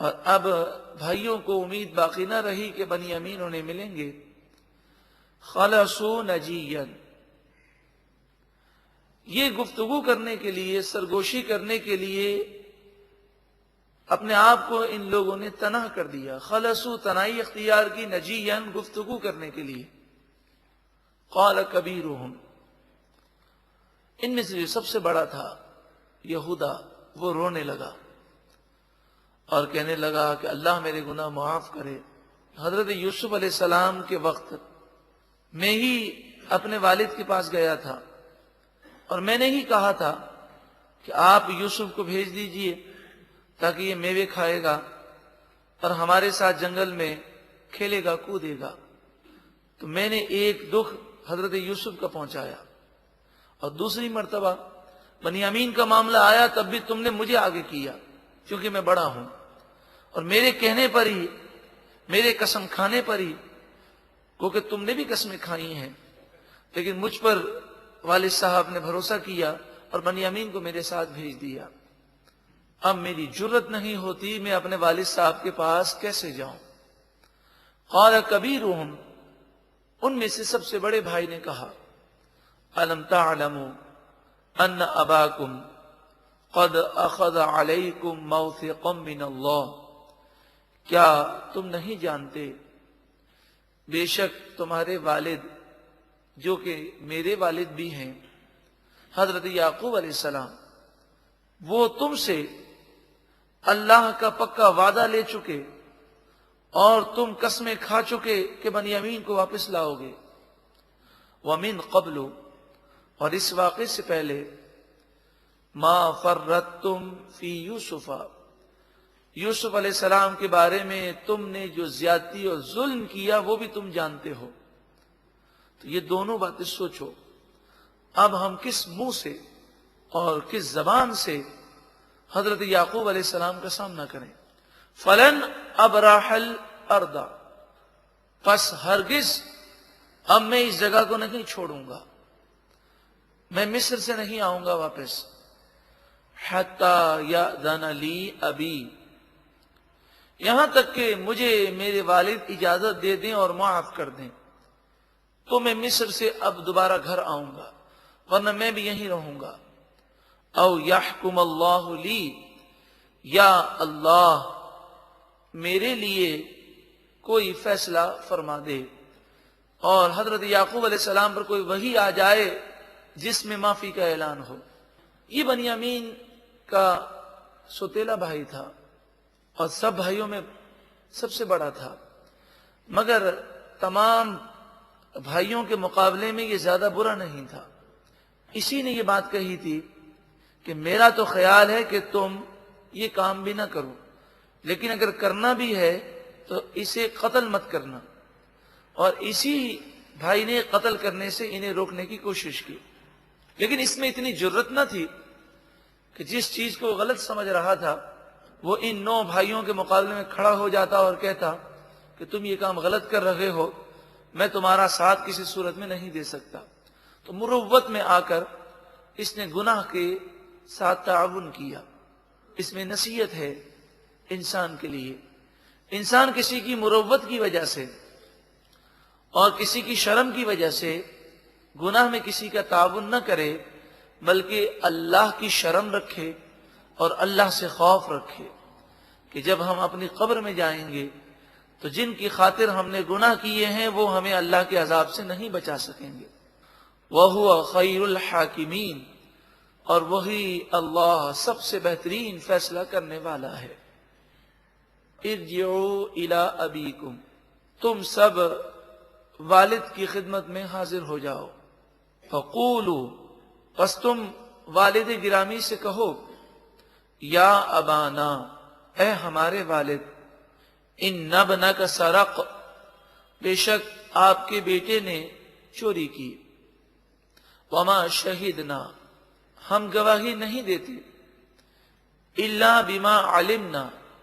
A: اور اب بھائیوں کو امید باقی نہ رہی کہ بنیامین انہیں ملیں گے، خَلَصُوا نَجِيًّا، یہ گفتگو کرنے کے لیے، سرگوشی کرنے کے لیے اپنے آپ کو ان لوگوں نے تنہا کر دیا۔ خلصوا، تنہائی اختیار کی، نجیًا، گفتگو کرنے کے لیے۔ قال کبیرہم، ان میں سے جو سب سے بڑا تھا یہودا، وہ رونے لگا اور کہنے لگا کہ اللہ میرے گناہ معاف کرے۔ حضرت یوسف علیہ السلام کے وقت میں ہی اپنے والد کے پاس گیا تھا اور میں نے ہی کہا تھا کہ آپ یوسف کو بھیج دیجئے تاکہ یہ میوے کھائے گا اور ہمارے ساتھ جنگل میں کھیلے گا، کودے گا۔ تو میں نے ایک دکھ حضرت یوسف کا پہنچایا، اور دوسری مرتبہ بنیامین کا معاملہ آیا تب بھی تم نے مجھے آگے کیا کیونکہ میں بڑا ہوں، اور میرے کہنے پر ہی، میرے قسم کھانے پر ہی، کیونکہ تم نے بھی قسمیں کھائی ہیں، لیکن مجھ پر والد صاحب نے بھروسہ کیا اور بنیامین کو میرے ساتھ بھیج دیا۔ اب میری جرت نہیں ہوتی میں اپنے والد صاحب کے پاس کیسے جاؤں۔ قال کبیرہم، ان میں سے سب سے بڑے بھائی نے کہا، الم تعلموا ان اباکم قد اخذ علیکم موثقا من اللہ، کیا تم نہیں جانتے بے شک تمہارے والد جو کہ میرے والد بھی ہیں، حضرت یعقوب علیہ السلام، وہ تم سے اللہ کا پکا وعدہ لے چکے اور تم قسمیں کھا چکے کہ بنیامین کو واپس لاؤ گے۔ وَمِن قَبْلُ، اور اس واقعے سے پہلے، مَا فَرَّطْتُمْ فِي یوسف، یوسف علیہ السلام کے بارے میں تم نے جو زیادتی اور ظلم کیا وہ بھی تم جانتے ہو۔ تو یہ دونوں باتیں سوچو، اب ہم کس منہ سے اور کس زبان سے حضرت یعقوب علیہ السلام کا سامنا کریں۔ فلن ابرح الارض، پس ہرگز اب میں اس جگہ کو نہیں چھوڑوں گا، میں مصر سے نہیں آؤں گا واپس، حتی یأذن لی ابی، یہاں تک کہ مجھے میرے والد اجازت دے دیں اور معاف کر دیں، تو میں مصر سے اب دوبارہ گھر آؤں گا، ورنہ میں بھی یہیں رہوں گا۔ او یحکم اللہ لی، یا اللہ میرے لیے کوئی فیصلہ فرما دے، اور حضرت یعقوب علیہ السلام پر کوئی وحی آ جائے جس میں معافی کا اعلان ہو۔ یہ بنیامین کا سوتیلا بھائی تھا اور سب بھائیوں میں سب سے بڑا تھا، مگر تمام بھائیوں کے مقابلے میں یہ زیادہ برا نہیں تھا۔ اسی نے یہ بات کہی تھی کہ میرا تو خیال ہے کہ تم یہ کام بھی نہ کرو، لیکن اگر کرنا بھی ہے تو اسے قتل مت کرنا، اور اسی بھائی نے قتل کرنے سے انہیں روکنے کی کوشش کی، لیکن اس میں اتنی جرت نہ تھی کہ جس چیز کو غلط سمجھ رہا تھا وہ ان 9 بھائیوں کے مقابلے میں کھڑا ہو جاتا اور کہتا کہ تم یہ کام غلط کر رہے ہو، میں تمہارا ساتھ کسی صورت میں نہیں دے سکتا۔ تو مروت میں آ کر اس نے گناہ کے ساتھ تعاون کیا۔ اس میں نصیحت ہے انسان کے لیے، انسان کسی کی مروت کی وجہ سے اور کسی کی شرم کی وجہ سے گناہ میں کسی کا تعاون نہ کرے، بلکہ اللہ کی شرم رکھے اور اللہ سے خوف رکھے کہ جب ہم اپنی قبر میں جائیں گے تو جن کی خاطر ہم نے گناہ کیے ہیں وہ ہمیں اللہ کے عذاب سے نہیں بچا سکیں گے۔ وَهُوَ خَيْرُ الْحَاكِمِينَ، اور وہی اللہ سب سے بہترین فیصلہ کرنے والا ہے۔ ارجعوا الی ابیکم، تم سب والد کی خدمت میں حاضر ہو جاؤ۔ فقولوا، پس تم والد گرامی سے کہو، یا ابانا، اے ہمارے والد، ان ابنک سرق، بے شک آپ کے بیٹے نے چوری کی، وما شہدنا، ہم گواہی نہیں دیتے، الا بما علمنا،